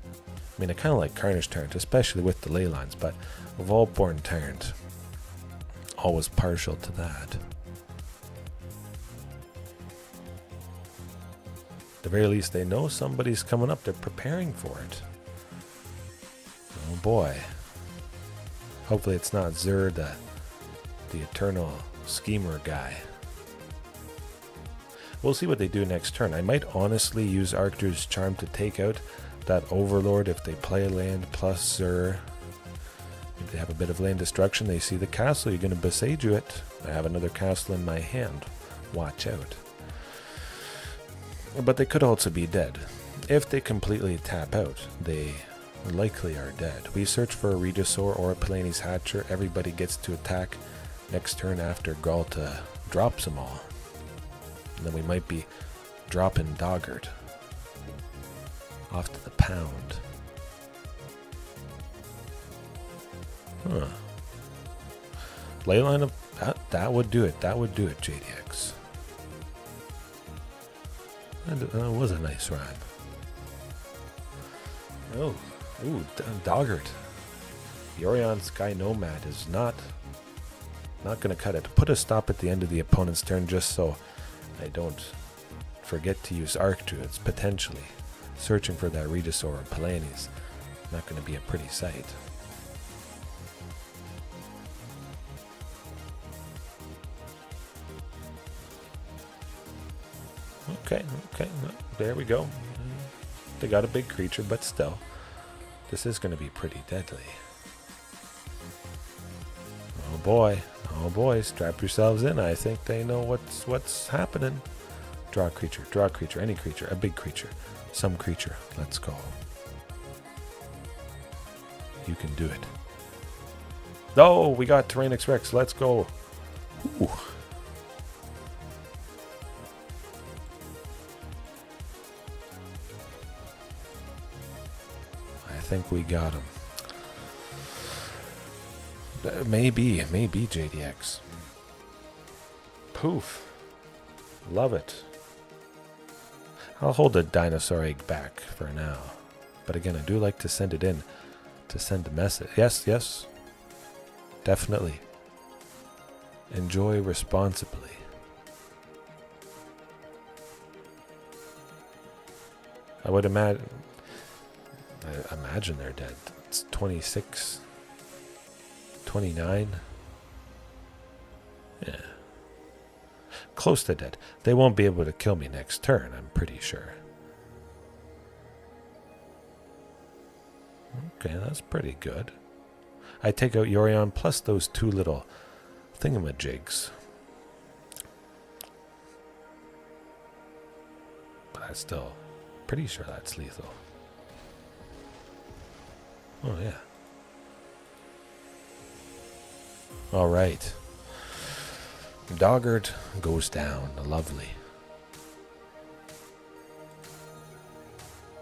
I mean, I kind of like Carnage Tyrant, especially with the ley lines, but Vaultborn Tyrant, always partial to that. At the very least, they know somebody's coming up. They're preparing for it. Oh boy. Hopefully it's not Zur, the eternal schemer guy. We'll see what they do next turn. I might honestly use Archdruid's Charm to take out that Overlord if they play land plus Zur. If they have a bit of land destruction, they see the castle, you're going to Besage it. I have another castle in my hand. Watch out. But they could also be dead. If they completely tap out, they likely are dead. We search for a Regisaur or a Palani's Hatcher. Everybody gets to attack next turn after Ghalta drops them all. And then we might be dropping Doggart off to the pound. Huh. Leyline of that would do it. That would do it, JDX. That was a nice rhyme. Oh, ooh, Doggart. Yorion Sky Nomad is not going to cut it. Put a stop at the end of the opponent's turn just so I don't forget to use Archdruids, potentially. Searching for that Regisaur or Palani's. Not going to be a pretty sight. Okay, there we go. They got a big creature, but still, this is going to be pretty deadly. Oh boy, strap yourselves in. I think they know what's happening. Draw a creature, any creature, a big creature, some creature. Let's go. You can do it. Oh, we got Tyrranax Rex. Let's go. Ooh. I think we got him. Maybe JDX. Poof. Love it. I'll hold the dinosaur egg back for now. But again, I do like to send it in to send a message. Yes. Definitely. Enjoy responsibly. I would imagine they're dead. It's 26, 29. Yeah. Close to dead. They won't be able to kill me next turn, I'm pretty sure. Okay, that's pretty good. I take out Yorion plus those two little thingamajigs. But I'm still pretty sure that's lethal. Oh, yeah. Alright. Doggard goes down. Lovely.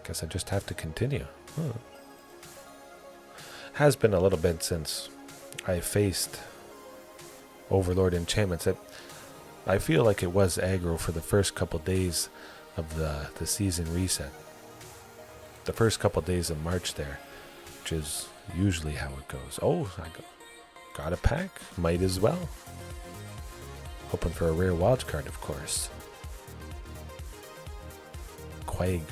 Guess I just have to continue. Huh. Has been a little bit since I faced Overlord Enchantments. I feel like it was aggro for the first couple days of the season reset. The first couple days of March there, which is usually how it goes. Oh, I got a pack. Might as well. Hoping for a rare wild card, of course. Quag.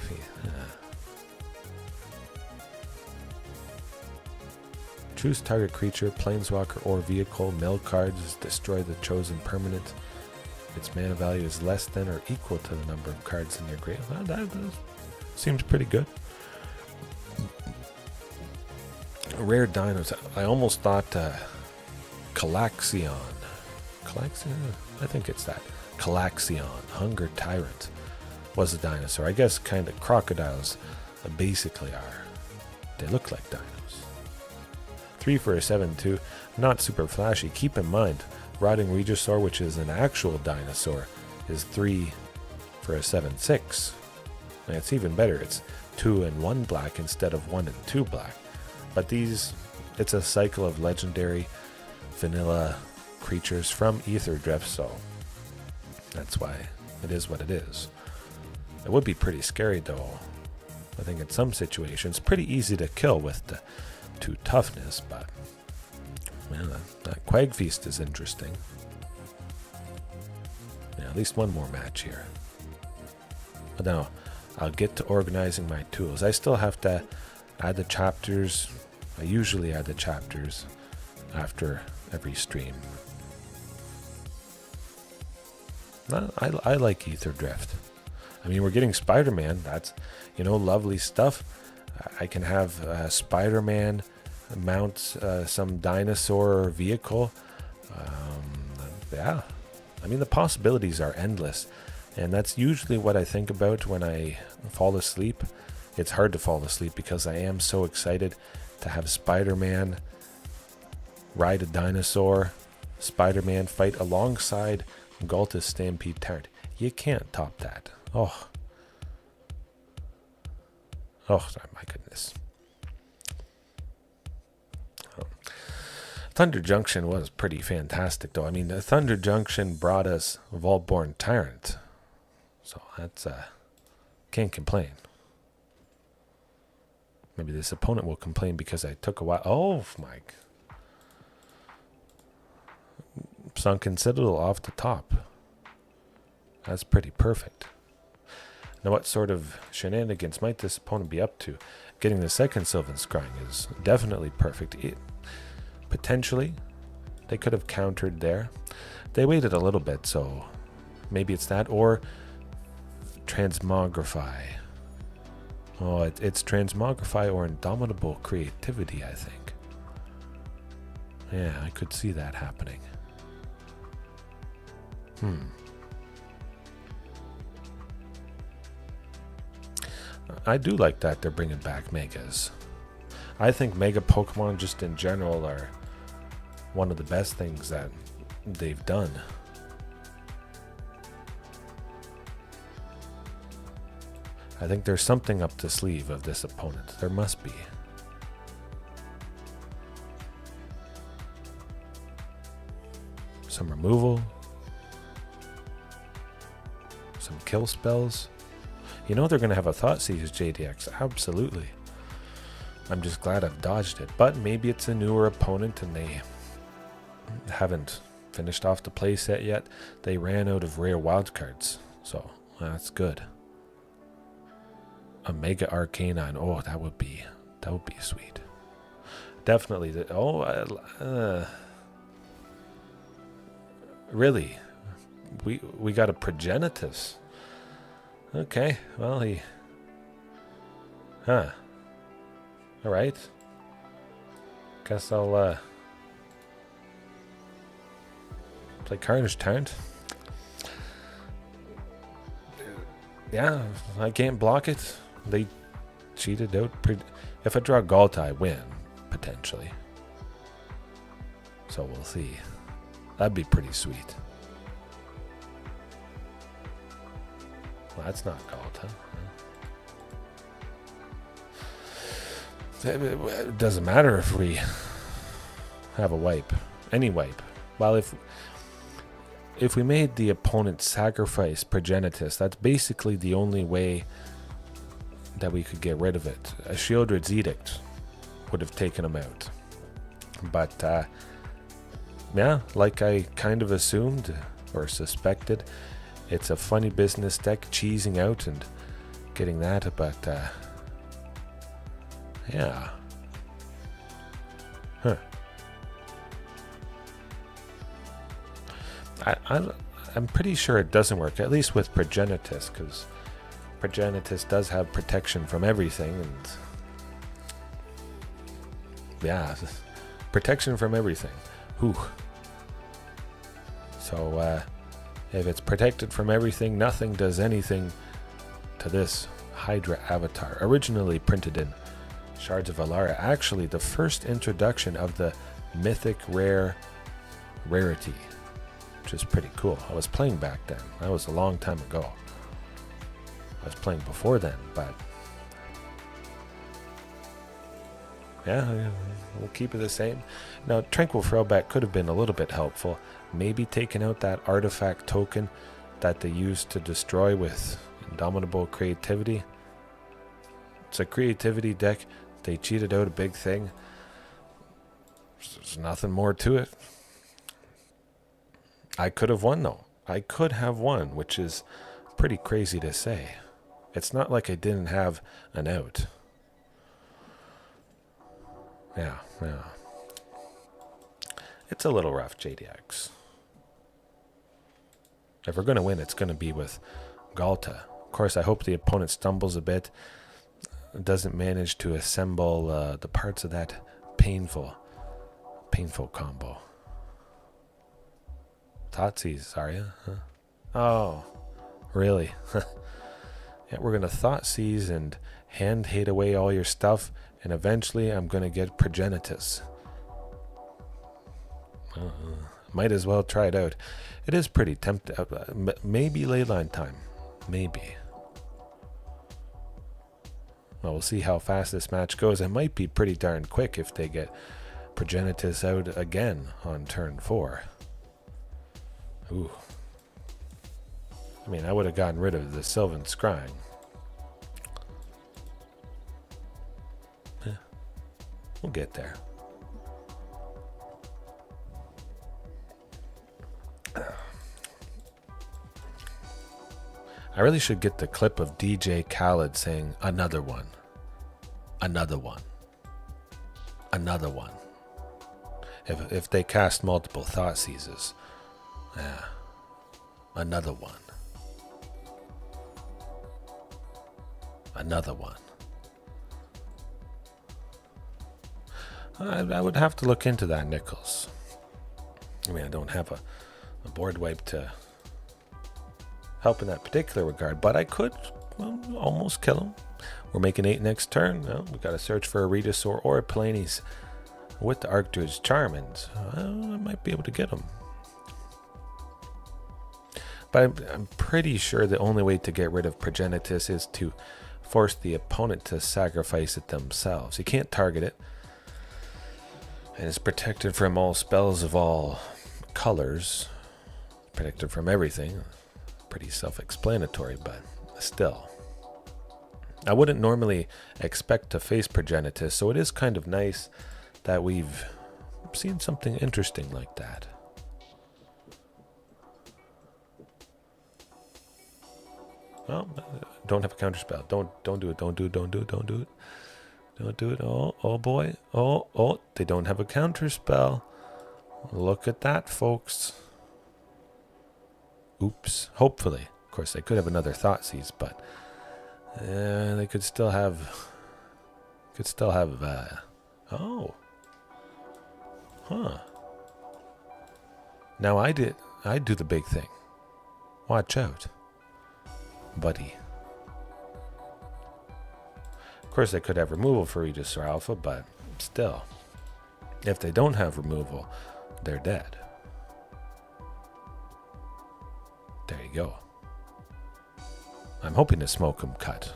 Choose target creature, planeswalker, or vehicle. Mill cards. Destroy the chosen permanent. Its mana value is less than or equal to the number of cards in your grave. Well, that seems pretty good. Rare dinos. I almost thought Calaxion. I think it's that. Calaxion, Hunger Tyrant, was a dinosaur. I guess kind of crocodiles basically are. They look like dinos. 3 for a 7/2. Not super flashy. Keep in mind, Rotting Regisaur, which is an actual dinosaur, is 3 for a 7/6. And it's even better. It's 2 and 1 black instead of 1 and 2 black. But these, it's a cycle of legendary vanilla creatures from Aether-Drift, so that's why it is what it is. It would be pretty scary though. I think in some situations, pretty easy to kill with the 2 toughness, but man, that Quag Feast is interesting. Yeah, at least one more match here. But now, I'll get to organizing my tools. I still have to add the chapters. I usually add the chapters after every stream. I like Aether-Drift. I mean, we're getting Spider-Man. That's, lovely stuff. I can have Spider-Man mount some dinosaur or vehicle. Yeah. I mean, the possibilities are endless. And that's usually what I think about when I fall asleep. It's hard to fall asleep because I am so excited to have Spider-Man ride a dinosaur, Spider-Man fight alongside Ghalta's Stampede Tyrant. You can't top that. Oh, my goodness. Thunder Junction was pretty fantastic, though. I mean, the Thunder Junction brought us Vaultborn Tyrant. So that's, can't complain. Maybe this opponent will complain because I took a while. Oh, my. Sunken Citadel off the top. That's pretty perfect. Now, what sort of shenanigans might this opponent be up to? Getting the second Sylvan Scrying is definitely perfect. Potentially, they could have countered there. They waited a little bit, so maybe it's that. Or Transmogrify. Oh, it's Transmogrify or Indomitable Creativity, I think. Yeah, I could see that happening. I do like that they're bringing back Megas. I think Mega Pokemon just in general are one of the best things that they've done. I think there's something up the sleeve of this opponent. There must be. Some removal. Some kill spells. You know they're going to have a Thoughtseize JDX. Absolutely. I'm just glad I've dodged it. But maybe it's a newer opponent and they haven't finished off the playset yet. They ran out of rare wildcards. So that's good. A Mega Arcanine. Oh, that would be sweet. Definitely. Really? We got a Progenitus. Okay, well he... Huh. Alright. Guess I'll play Carnage Tyrant. Yeah, I can't block it. They cheated out. If I draw Ghalta, I win, potentially. So we'll see. That'd be pretty sweet. Well, that's not Ghalta. It doesn't matter if we have a wipe. Any wipe. Well, if we made the opponent sacrifice Progenitus, that's basically the only way that we could get rid of it. A Shieldred's Edict would have taken him out. But, yeah, like I kind of assumed or suspected, it's a funny business deck cheesing out and getting that, but, yeah. Huh. I'm pretty sure it doesn't work, at least with Progenitus, because Progenitus does have protection from everything, and yeah, protection from everything. Whew. So, if it's protected from everything, nothing does anything to this Hydra avatar. Originally printed in Shards of Alara. Actually, the first introduction of the mythic rarity, which is pretty cool. I was playing back then. That was a long time ago. I was playing before then, but yeah, we'll keep it the same. Now, Tranquil Frillback could have been a little bit helpful. Maybe taking out that artifact token that they used to destroy with Indomitable Creativity. It's a creativity deck. They cheated out a big thing. There's nothing more to it. I could have won, though. I could have won, which is pretty crazy to say. It's not like I didn't have an out. Yeah. It's a little rough, JDX. If we're going to win, it's going to be with Ghalta. Of course, I hope the opponent stumbles a bit, doesn't manage to assemble the parts of that painful combo. Thoughtseize, are you? Huh? Oh, really? Yeah, we're going to Thoughtseize and hand hate away all your stuff, and eventually I'm going to get Progenitus. Might as well try it out. It is pretty tempting. Maybe Leyline time. Maybe. Well, we'll see how fast this match goes. It might be pretty darn quick if they get Progenitus out again on turn 4. Ooh. I mean, I would have gotten rid of the Sylvan Scrying. We'll get there. I really should get the clip of DJ Khaled saying, another one. Another one. Another one. If they cast multiple Thoughtseizes. Yeah. Another one. Another one. I would have to look into that, Nichols. I mean, I don't have a board wipe to help in that particular regard, but I could almost kill him. We're making 8 next turn. Well, we got to search for a Regisaur or a Palani's with the Archdruid's Charmings. I might be able to get him. But I'm pretty sure the only way to get rid of Progenitus is to force the opponent to sacrifice it themselves. You can't target it. And it's protected from all spells of all colors. Protected from everything. Pretty self-explanatory, but still. I wouldn't normally expect to face Progenitus, so it is kind of nice that we've seen something interesting like that. Oh, don't have a counterspell. Don't do it. Don't do it. Don't do it. Don't do it. Don't do it. Oh boy. Oh, they don't have a counterspell. Look at that, folks. Oops. Hopefully. Of course, they could have another Thoughtseize, but they could still have. Oh. Huh. Now I do the big thing. Watch out, buddy. Of course, they could have removal for Regisaur Alpha, but still, if they don't have removal, they're dead. There you go. I'm hoping to smoke them cut.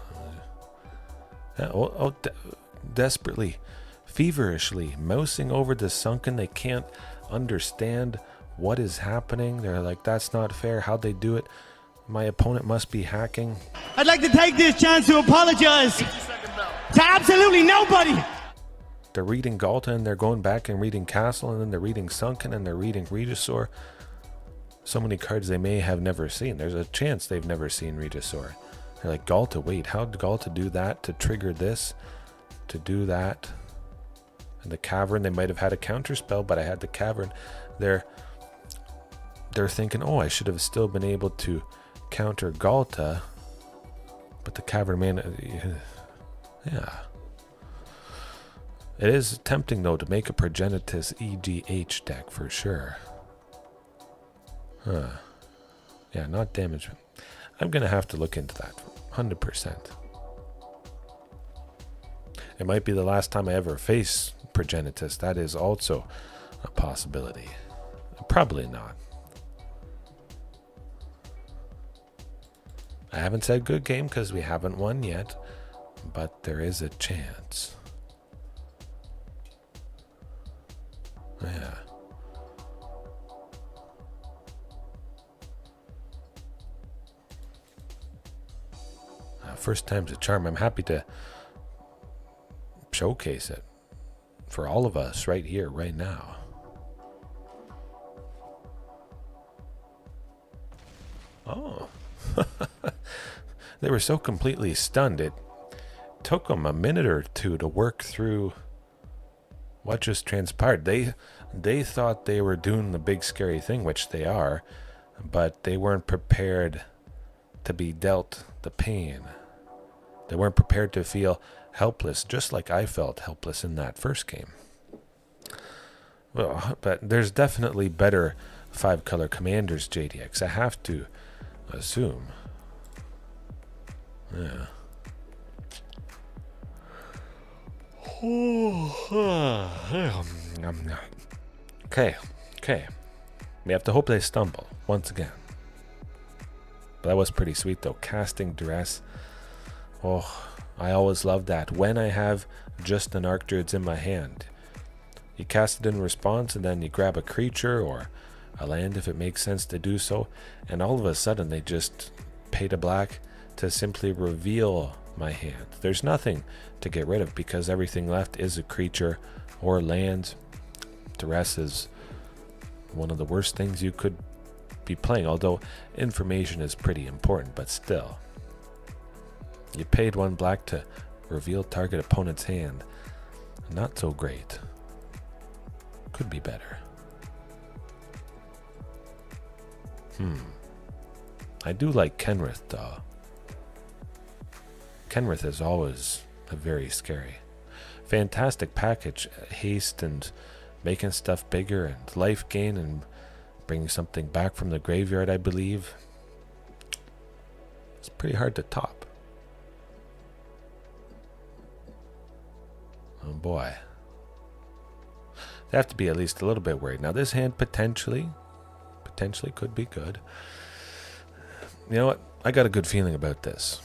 Desperately, feverishly mousing over the Sunken. They can't understand what is happening. They're like, that's not fair. How'd they do it? My opponent must be hacking. I'd like to take this chance to apologize to absolutely nobody. They're reading Ghalta and they're going back and reading Castle, and then they're reading Sunken and they're reading Regisaur. So many cards they may have never seen. There's a chance they've never seen Regisaur. They're like, Ghalta, wait, how did Ghalta do that to trigger this, to do that? And the Cavern, they might have had a counter spell, but I had the Cavern. They're thinking, oh, I should have still been able to counter Ghalta, but the Cavern man, yeah. It is tempting, though, to make a Progenitus EGH deck for sure. Huh. Yeah, not damage. I'm going to have to look into that 100%. It might be the last time I ever face Progenitus. That is also a possibility. Probably not. I haven't said good game because we haven't won yet, but there is a chance. Yeah. First time's a charm. I'm happy to showcase it for all of us right here, right now. Oh. They were so completely stunned. It took them a minute or two to work through what just transpired. They thought they were doing the big scary thing, which they are, but they weren't prepared to be dealt the pain. They weren't prepared to feel helpless, just like I felt helpless in that first game. Well, but there's definitely better 5-color commanders, JDX. I have to assume. Yeah. Okay. We have to hope they stumble once again. But that was pretty sweet, though. Casting Duress. Oh, I always love that. When I have just an Archdruids in my hand, you cast it in response, and then you grab a creature or a land if it makes sense to do so, and all of a sudden they just pay to black to simply reveal my hand. There's nothing to get rid of because everything left is a creature or land. Duress is one of the worst things you could be playing, although information is pretty important, but still. You paid 1 black to reveal target opponent's hand. Not so great. Could be better. I do like Kenrith, though. Kenrith is always very scary. Fantastic package. Haste and making stuff bigger and life gain and bringing something back from the graveyard, I believe. It's pretty hard to top. Oh boy. They have to be at least a little bit worried. Now this hand potentially could be good. You know what? I got a good feeling about this.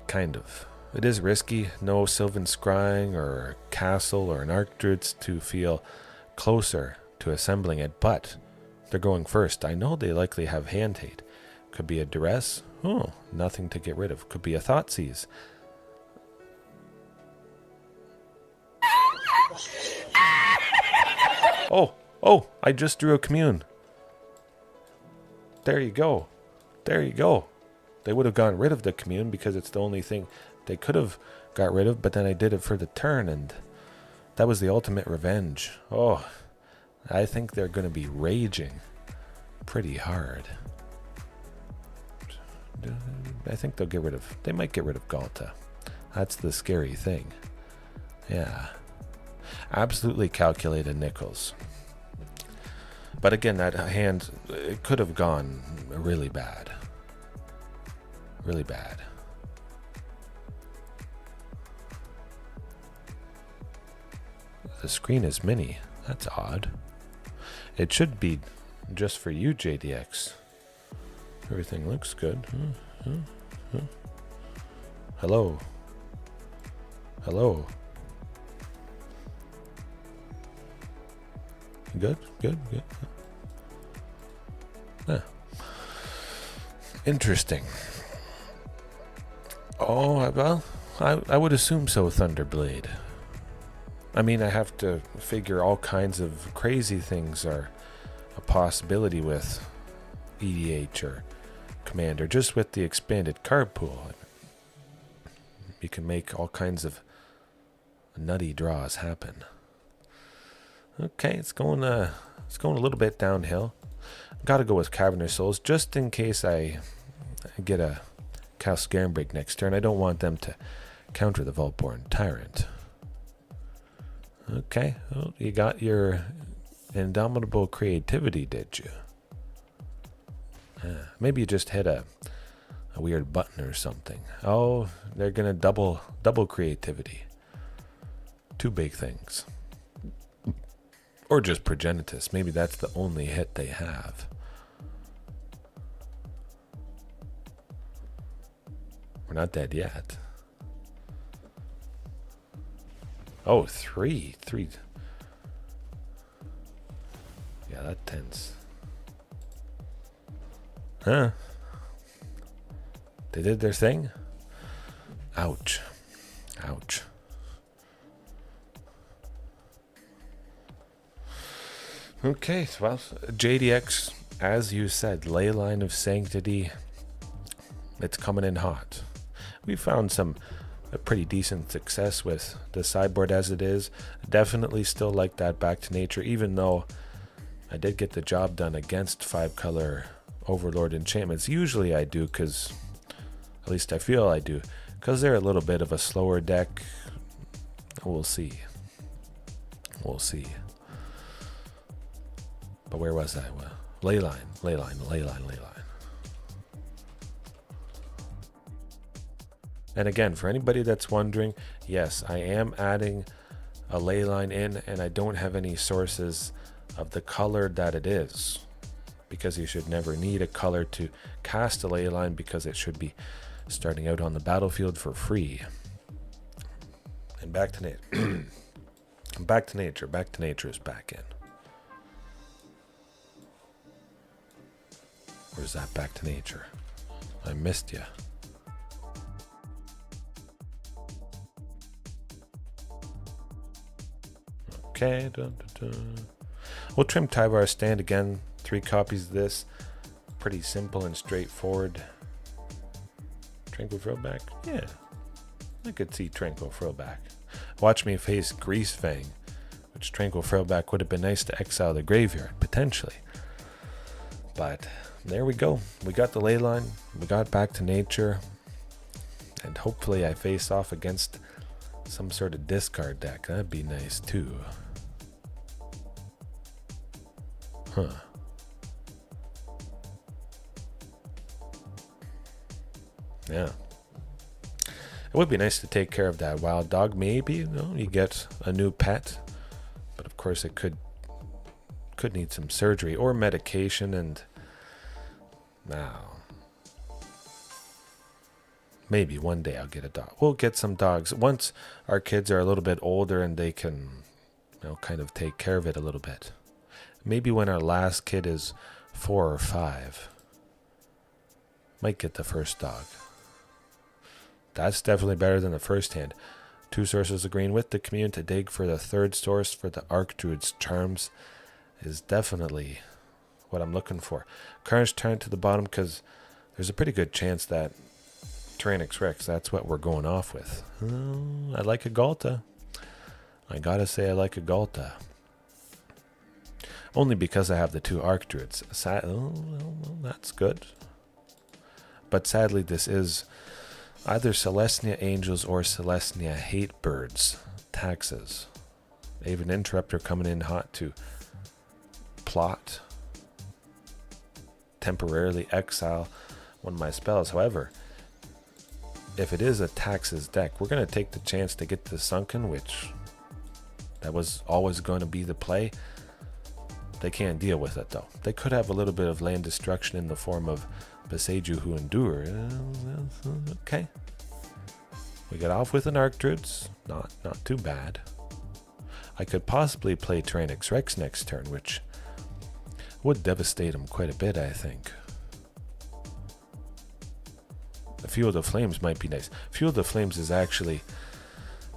Kind of. It is risky. No Sylvan Scrying or a Castle or an Archdruid to feel closer to assembling it, but they're going first. I know they likely have hand hate. Could be a duress. Oh, nothing to get rid of. Could be a Thoughtseize. Oh, I just drew a Commune. There you go. There you go. They would have gotten rid of the Commune because it's the only thing they could have got rid of, but then I did it for the turn, and that was the ultimate revenge. Oh, I think they're going to be raging pretty hard. I think they might get rid of Ghalta. That's the scary thing. Yeah. Absolutely calculated nickels. But again, that hand, it could have gone really bad. Really bad. The screen is mini. That's odd. It should be just for you, JDX. Everything looks good. Hello. Hello. Good. Yeah. Interesting. Oh, well, I would assume so, Thunderblade. I mean, I have to figure all kinds of crazy things are a possibility with EDH or Commander, just with the expanded card pool. You can make all kinds of nutty draws happen. Okay, it's going a little bit downhill. Got to go with Cavern of Souls just in case I get a Castle Garenbrig next turn. I don't want them to counter the Vaultborn Tyrant. Okay, well, you got your Indomitable creativity, did you? Maybe you just hit a weird button or something. Oh, they're gonna double creativity. Two big things. Or just Progenitus. Maybe that's the only hit they have. We're not dead yet. Oh, three. Yeah, that tense. Huh? They did their thing? Ouch. Ouch. Okay, well, JDX, as you said, Leyline of Sanctity, it's coming in hot. We found a pretty decent success with the sideboard as it is. Definitely still like that Back to Nature, even though I did get the job done against 5-color Overlord enchantments. Usually I do, because at least I feel I do, because they're a little bit of a slower deck. We'll see. We'll see. But where was I? Well, Leyline. And again, for anybody that's wondering, yes, I am adding a Leyline in, and I don't have any sources of the color that it is, because you should never need a color to cast a Leyline, because it should be starting out on the battlefield for free. And back to nature. Back to nature. Back to nature is back in. Where's that Back to Nature? I missed you. Okay. We'll trim Tyvar's stand again. 3 copies of this. Pretty simple and straightforward. Tranquil Frillback? Yeah. I could see Tranquil Frillback. Watch me face Greasefang, which Tranquil Frillback would have been nice to exile the graveyard, potentially. But there we go. We got the Leyline. We got Back to Nature. And hopefully I face off against some sort of discard deck. That'd be nice too. Huh. Yeah. It would be nice to take care of that wild dog. Maybe, you know, you get a new pet. But of course it could need some surgery or medication, and now maybe one day I'll get a dog. We'll get some dogs once our kids are a little bit older and they can, you know, kind of take care of it a little bit. Maybe when our last kid is 4 or 5, might get the first dog. That's definitely better than the first hand. 2 sources of green with the Commune to dig for the 3rd source for the Archdruid's charms is definitely what I'm looking for. Carnage Tyrant to the bottom because there's a pretty good chance that Tyrranax Rex, that's what we're going off with. I like a Ghalta. I gotta say I like a Ghalta. Only because I have the 2 Archdruids. That's good. But sadly this is either Selesnya Angels or Selesnya Hatebirds taxes. I have an Interrupter coming in hot to plot, temporarily exile one of my spells. However, if it is a taxes deck, we're going to take the chance to get the Sunken, which that was always going to be the play. They can't deal with it though. They could have a little bit of land destruction in the form of Beseju who endure. Okay. We got off with an Archdruid. Not too bad. I could possibly play Tyrranax Rex next turn, which would devastate him quite a bit, I think. The Fuel the Flames might be nice. Fuel the Flames is actually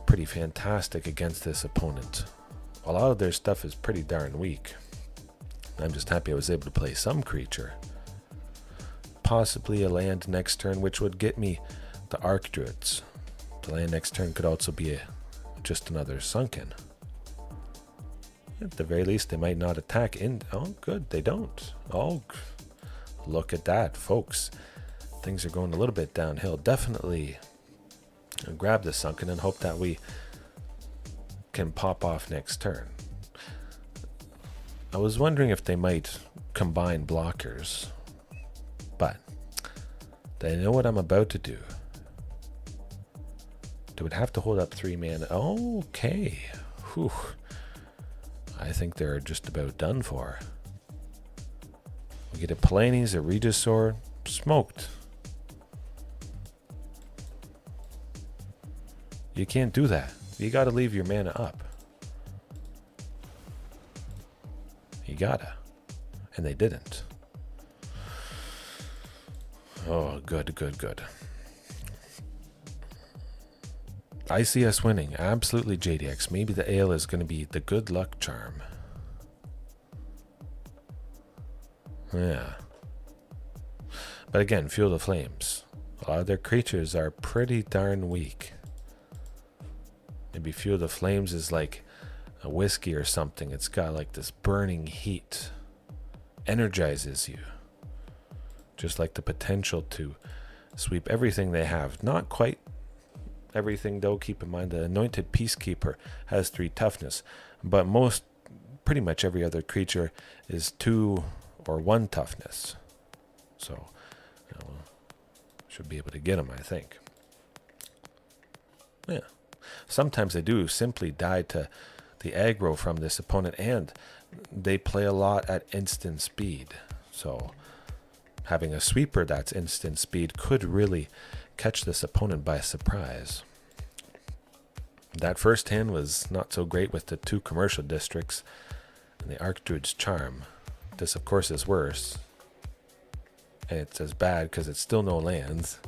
pretty fantastic against this opponent. A lot of their stuff is pretty darn weak. I'm just happy I was able to play some creature. Possibly a land next turn, which would get me the Archdruids. The land next turn could also be just another Sunken. At the very least, they might not attack in. Oh, good, they don't. Oh, look at that, folks. Things are going a little bit downhill. Definitely grab the Sunken and hope that we can pop off next turn. I was wondering if they might combine blockers, but they know what I'm about to do. They would have to hold up 3 mana. Okay. Whew. I think they're just about done for. We get a Palani's, a Regisaur, smoked. You can't do that. You gotta leave your mana up. You gotta. And they didn't. Oh, good, good, good. I see us winning. Absolutely, JDX. Maybe the ale is going to be the good luck charm. Yeah. But again, Fuel the Flames. A lot of their creatures are pretty darn weak. Maybe Fuel the Flames is like a whiskey or something. It's got like this burning heat. Energizes you. Just like the potential to sweep everything they have. Not quite everything though. Keep in mind the Anointed Peacekeeper has 3 toughness, but pretty much every other creature is 2 or 1 toughness. So, you know, should be able to get them, I think. Yeah. Sometimes they do simply die to the aggro from this opponent, and they play a lot at instant speed. So having a sweeper that's instant speed could really catch this opponent by surprise. That first hand was not so great with the 2 commercial districts and the Archdruid's charm. This of course is worse. And it's as bad because it's still no lands.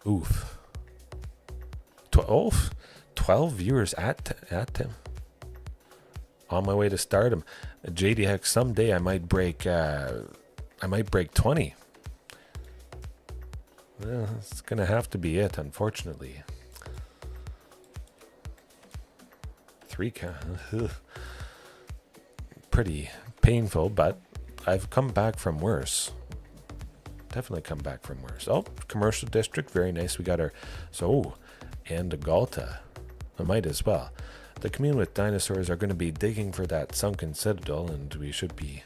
Oof. 12 viewers at him. On my way to stardom. JDX, someday I might break 20. Well, it's gonna have to be it, unfortunately. 3K. Pretty painful, but I've come back from worse. Definitely come back from worse. Oh, commercial district, very nice. We got our and a Ghalta. I might as well. The Commune with dinosaurs are going to be digging for that Sunken Citadel, and we should be...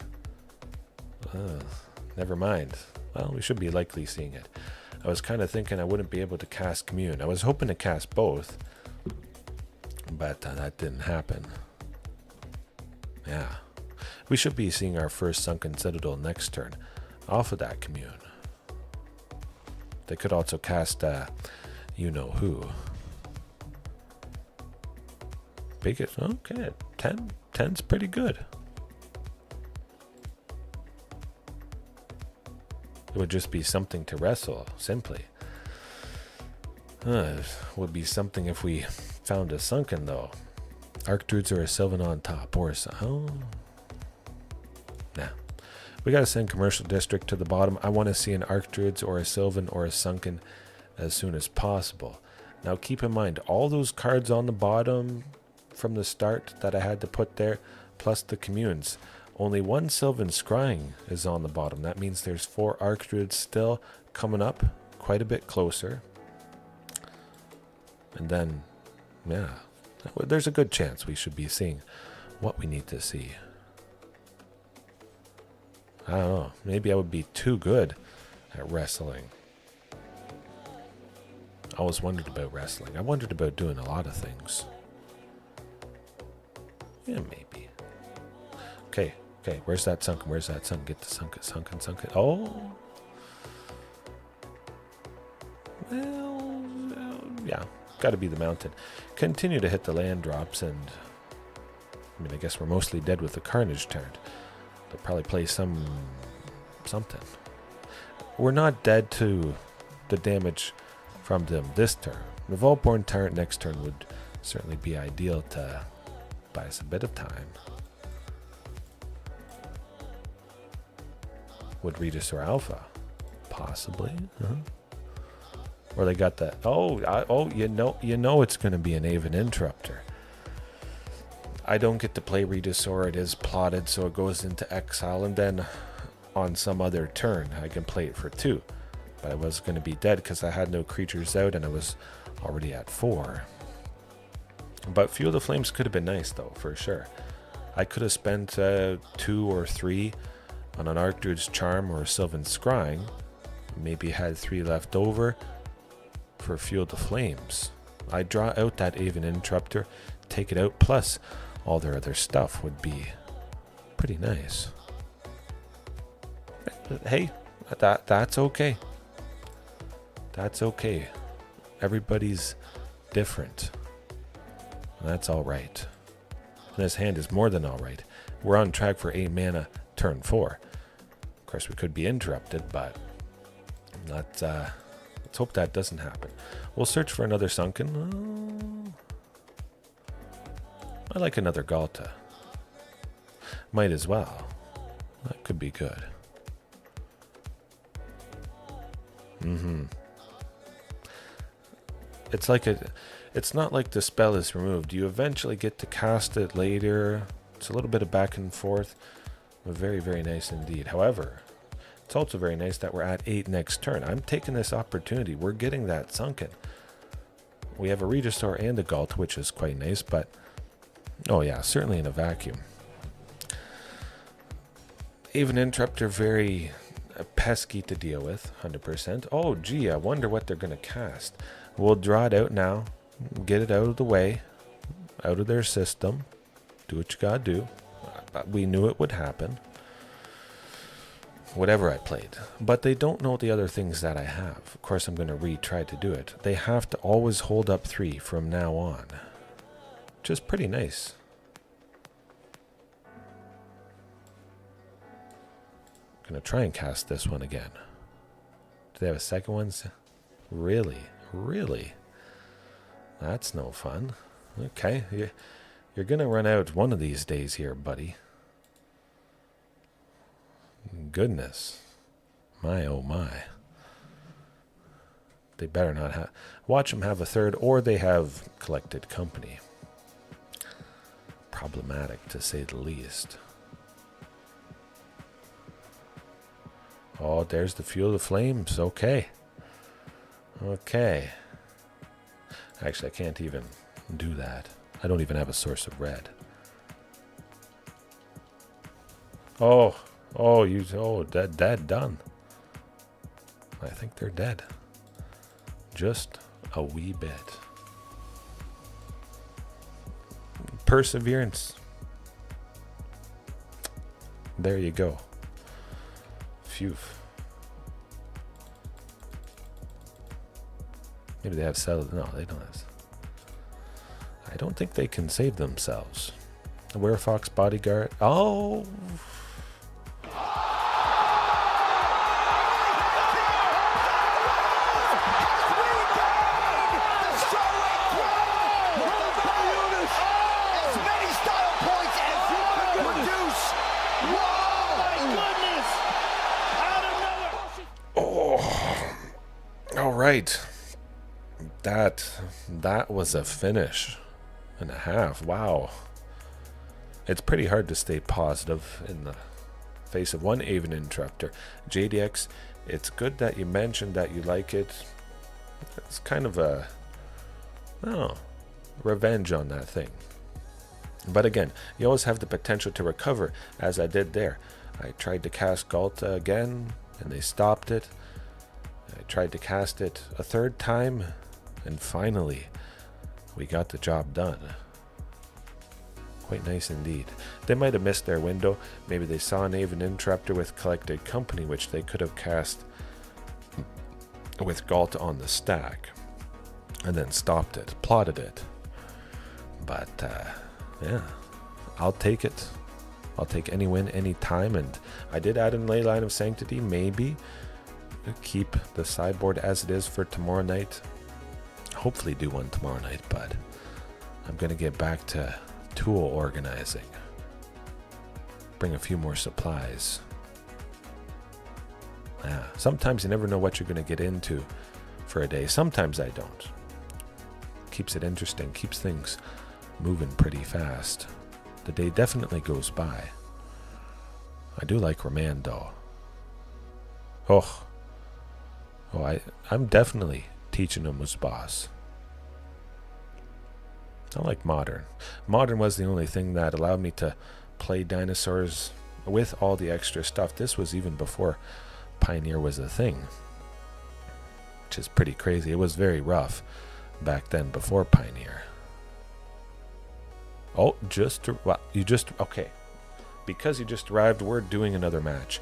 never mind. Well, we should be likely seeing it. I was kind of thinking I wouldn't be able to cast Commune. I was hoping to cast both, but that didn't happen. Yeah. We should be seeing our first Sunken Citadel next turn off of that Commune. They could also cast you-know-who. Biggest, okay, 10's pretty good. It would just be something to wrestle, simply. Would be something if we found a Sunken, though. Archdruids or a Sylvan on top, or nah. We gotta send Commercial District to the bottom. I want to see an Archdruids or a Sylvan or a Sunken as soon as possible. Now keep in mind, all those cards on the bottom from the start that I had to put there, plus the Communes. Only one Sylvan Scrying is on the bottom. That means there's 4 Archdruids still coming up, quite a bit closer. And then, yeah, there's a good chance we should be seeing what we need to see. I don't know. Maybe I would be too good at wrestling. I always wondered about wrestling. I wondered about doing a lot of things. Yeah, maybe. Okay, where's that Sunken? Where's that Sunken? Get the Sunken. Oh! Well, yeah, gotta be the mountain. Continue to hit the land drops, and I mean, I guess we're mostly dead with the Carnage Tyrant. They'll probably play something. We're not dead to the damage from them this turn. The Vaultborn Tyrant next turn would certainly be ideal to buy us a bit of time. Would Regisaur Alpha? Possibly. Or they got that. You know it's going to be an Aven Interrupter. I don't get to play Regisaur. It is plotted, so it goes into exile, and then on some other turn I can play it for 2. But I was going to be dead because I had no creatures out, and I was already at 4. But Fuel the Flames could have been nice, though, for sure. I could have spent 2 or 3 on an Archdruid's Charm or a Sylvan Scrying. Maybe had 3 left over for Fuel the Flames. I draw out that Aven Interrupter, take it out, plus all their other stuff would be pretty nice. Hey, that's okay. That's okay. Everybody's different. That's all right. And this hand is more than all right. We're on track for 8 mana turn 4. Of course, we could be interrupted, but let's hope that doesn't happen. We'll search for another Sunken. I like another Ghalta. Might as well. That could be good. It's not like the spell is removed. You eventually get to cast it later. It's a little bit of back and forth. Very, very nice indeed. However, it's also very nice that we're at 8 next turn. I'm taking this opportunity. We're getting that Sunken. We have a Regisaur and a Ghalta, which is quite nice, but oh yeah, certainly in a vacuum. Aven Interrupter, very pesky to deal with, 100%. Oh gee, I wonder what they're going to cast. We'll draw it out now. Get it out of the way. Out of their system. Do what you gotta do. We knew it would happen. Whatever I played. But they don't know the other things that I have. Of course, I'm going to retry to do it. They have to always hold up 3 from now on. Which is pretty nice. I'm going to try and cast this one again. Do they have a second one? Really? Really? That's no fun. Okay. You're going to run out one of these days here, buddy. Goodness. My, oh my. They better not have... Watch them have a third, or they have collected company. Problematic, to say the least. Oh, there's the Fuel of Flames. Okay. Okay. Actually, I can't even do that. I don't even have a source of red. Oh, dead, done. I think they're dead. Just a wee bit. Perseverance. There you go. Phew. Maybe they have No, they don't have. I don't think they can save themselves. The Werefox Bodyguard. Oh! Right, that was a finish and a half. Wow, it's pretty hard to stay positive in the face of one Aven Interrupter. JDX, it's good that you mentioned that you like it. It's kind of a revenge on that thing. But again, you always have the potential to recover, as I did there. I tried to cast Ghalta again, and they stopped it. I tried to cast it a third time, and finally, we got the job done. Quite nice indeed. They might have missed their window. Maybe they saw an Aven Interrupter with Collected Company, which they could have cast with Ghalta on the stack, and then stopped it, plotted it. But, yeah, I'll take it. I'll take any win, any time, and I did add in Leyline of Sanctity, maybe. Keep the sideboard as it is for tomorrow night. Hopefully do one tomorrow night, but I'm going to get back to tool organizing. Bring a few more supplies. Yeah, sometimes you never know what you're going to get into for a day. Sometimes I don't. Keeps it interesting, keeps things moving pretty fast. The day definitely goes by. I do like Remand though. I'm definitely teaching him as boss. I like Modern. Modern was the only thing that allowed me to play dinosaurs with all the extra stuff. This was even before Pioneer was a thing, which is pretty crazy. It was very rough back then before Pioneer. Oh, okay. Because you just arrived, we're doing another match.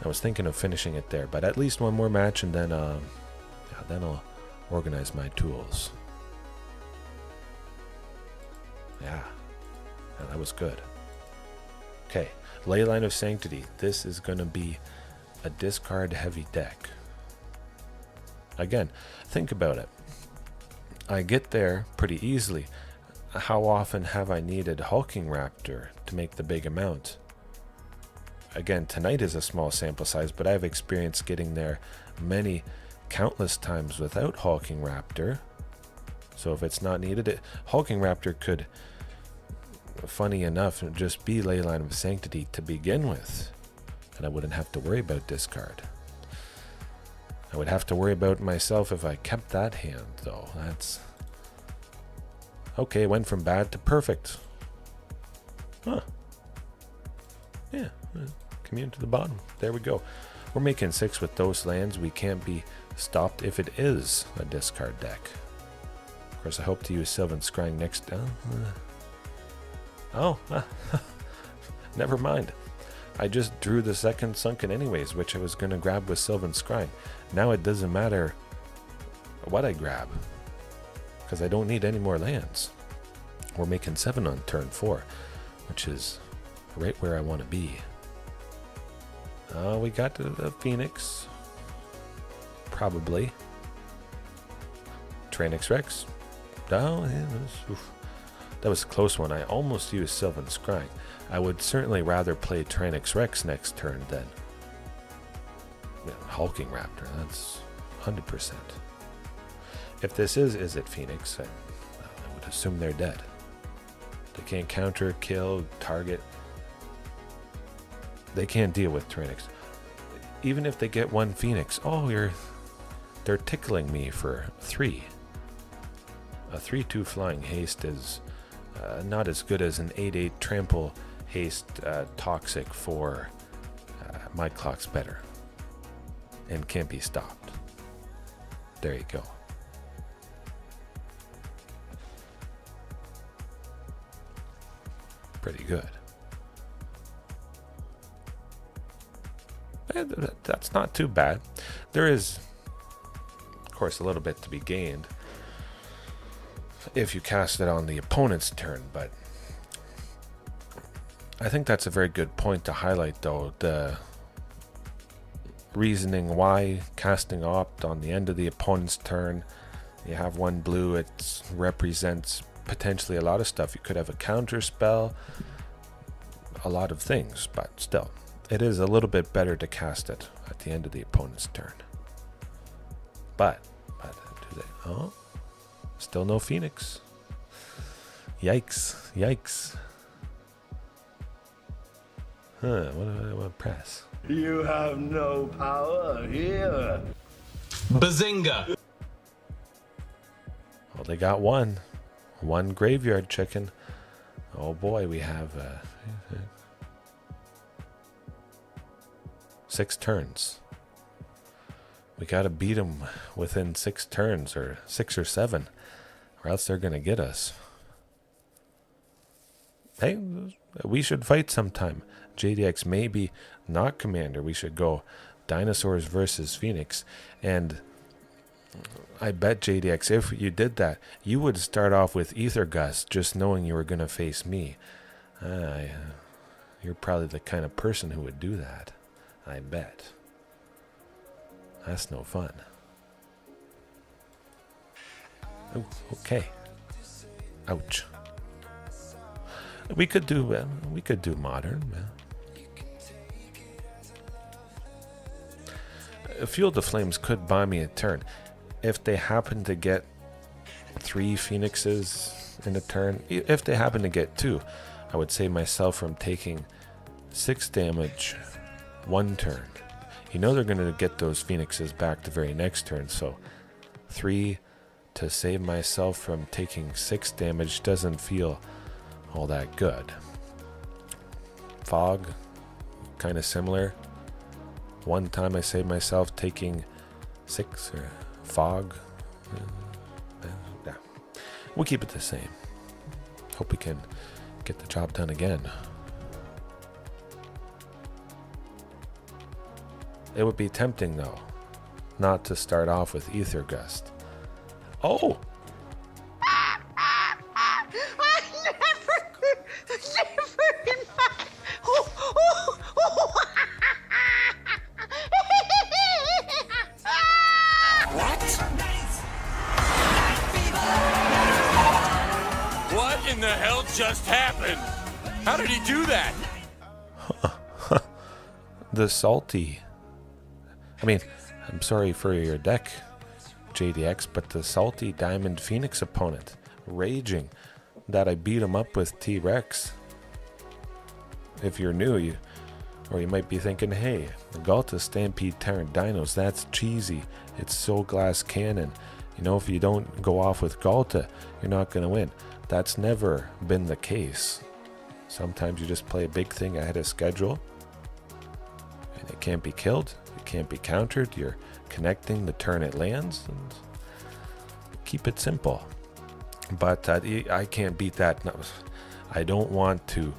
I was thinking of finishing it there, but at least one more match, and then I'll organize my tools. Yeah, that was good. Okay, Leyline of Sanctity. This is going to be a discard-heavy deck. Again, think about it. I get there pretty easily. How often have I needed Hulking Raptor to make the big amount? Again, tonight is a small sample size, but I've experienced getting there countless times without Hulking Raptor. So if it's not needed, Hulking Raptor could, funny enough, just be Leyline of Sanctity to begin with. And I wouldn't have to worry about discard. I would have to worry about myself if I kept that hand, though. That's... Okay, went from bad to perfect. Huh. Yeah. Commune to the bottom. There we go. We're making 6 with those lands. We can't be stopped if it is a discard deck. Of course, I hope to use Sylvan Scrying next. Never mind. I just drew the second Sunken anyways, which I was going to grab with Sylvan Scrying. Now it doesn't matter what I grab, because I don't need any more lands. We're making 7 on turn 4, which is right where I want to be. We got the Phoenix. Probably. Tyrranax Rex. Oh, yeah, that was a close one. I almost used Sylvan Scrying. I would certainly rather play Tyrranax Rex next turn than Hulking Raptor. That's 100%. If this is Izzet Phoenix, I would assume they're dead. They can't counter, kill, target. They can't deal with Tyrranax. even if they get 1 Phoenix, they're tickling me for 3. A 3/2 flying haste is not as good as an 8/8 trample haste toxic for my clock's better and can't be stopped. There you go. Pretty good. And that's not too bad. There is, of course, a little bit to be gained if you cast it on the opponent's turn, but I think that's a very good point to highlight, though, the reasoning why casting Opt on the end of the opponent's turn. You have 1 blue, it represents potentially a lot of stuff. You could have a counter spell, a lot of things, but still, it is a little bit better to cast it at the end of the opponent's turn. But do they? Oh, still no Phoenix. Yikes. What do I want to press? You have no power here. Bazinga! Well, they got one graveyard chicken. Oh boy, we have 6 turns. We gotta beat them within 6 turns, or 6 or 7, or else they're gonna get us. Hey, we should fight sometime. JDX, maybe not Commander. We should go Dinosaurs versus Phoenix. And I bet, JDX, if you did that, you would start off with Ether Gust, just knowing you were going to face me. You're probably the kind of person who would do that. I bet. That's no fun. Oh, okay. Ouch. We could do modern. Fuel the Flames could buy me a turn. If they happen to get 3 Phoenixes in a turn, if they happen to get 2, I would save myself from taking 6 damage 1 turn. You know they're going to get those Phoenixes back the very next turn, so 3 to save myself from taking 6 damage doesn't feel all that good. Fog, kind of similar. One time I saved myself taking 6 or fog. Yeah. We'll keep it the same. Hope we can get the job done again. It would be tempting, though, not to start off with Ether Gust. Oh! What in the hell just happened? How did he do that? The salty. I mean, I'm sorry for your deck, JDX, but the salty Diamond Phoenix opponent, raging that I beat him up with T-Rex. If you're new, you might be thinking, hey, the Ghalta Stampede Tyrant Dinos, that's cheesy. It's so glass cannon. You know, if you don't go off with Ghalta, you're not going to win. That's never been the case. Sometimes you just play a big thing ahead of schedule, and it can't be killed. It can't be countered. You're connecting the turn it lands, and keep it simple. But I can't beat that. No, I don't want to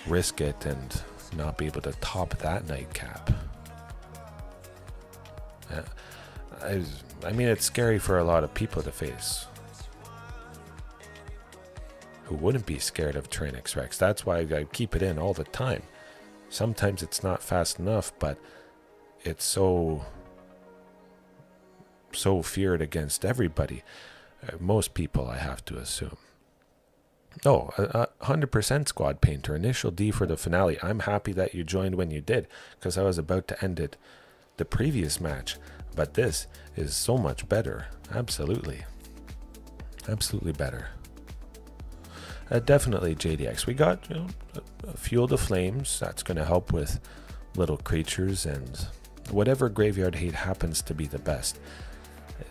risk it and not be able to top that nightcap. I mean, it's scary for a lot of people to face. Who wouldn't be scared of Tyrranax Rex? That's why I keep it in all the time. Sometimes it's not fast enough, but it's so feared against everybody. Most people, I have to assume. Oh, 100% Squad Painter. Initial D for the finale. I'm happy that you joined when you did, because I was about to end it the previous match. But this is so much better. Absolutely. Absolutely better. Definitely JDX. We got, Fuel the Flames. That's going to help with little creatures and whatever graveyard hate happens to be the best.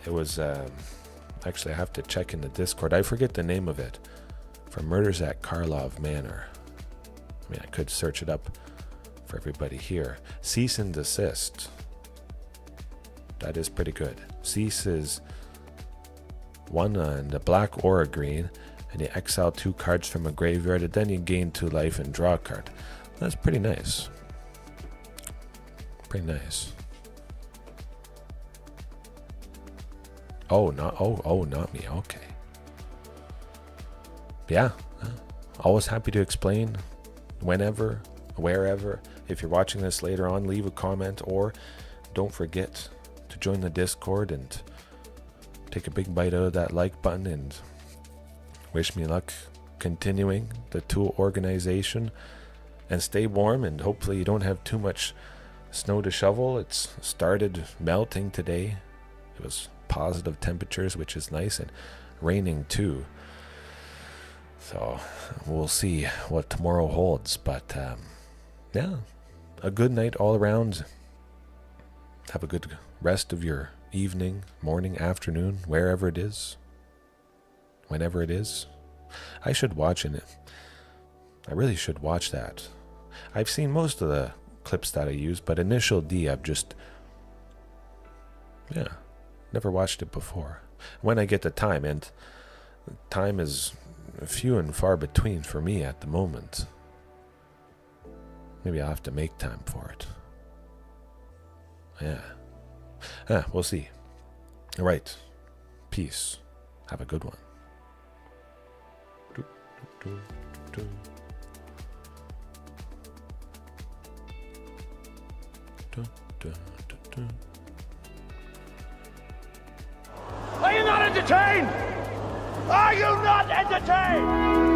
It was, actually I have to check in the Discord. I forget the name of it. From Murders at Karlov Manor. I mean, I could search it up for everybody here. Cease and Desist. That is pretty good. Cease is 1 and a black or a green, and you exile 2 cards from a graveyard, and then you gain 2 life and draw a card. That's pretty nice. Pretty nice. Oh, not me. Okay. Yeah. Always happy to explain whenever, wherever. If you're watching this later on, leave a comment, or don't forget to join the Discord and take a big bite out of that like button, and wish me luck continuing the tool organization, and stay warm, and hopefully you don't have too much snow to shovel. It's started melting today. It was positive temperatures, which is nice, and raining too. So we'll see what tomorrow holds, but yeah, a good night all around. Have a good rest of your evening, morning, afternoon, wherever it is, whenever it is. I should watch it. I really should watch that. I've seen most of the clips that I use, but Initial D, I've just, yeah, never watched it before. When I get the time, and time is few and far between for me at the moment. Maybe I'll have to make time for it. Yeah. We'll see. All right. Peace. Have a good one. Are you not entertained? Are you not entertained?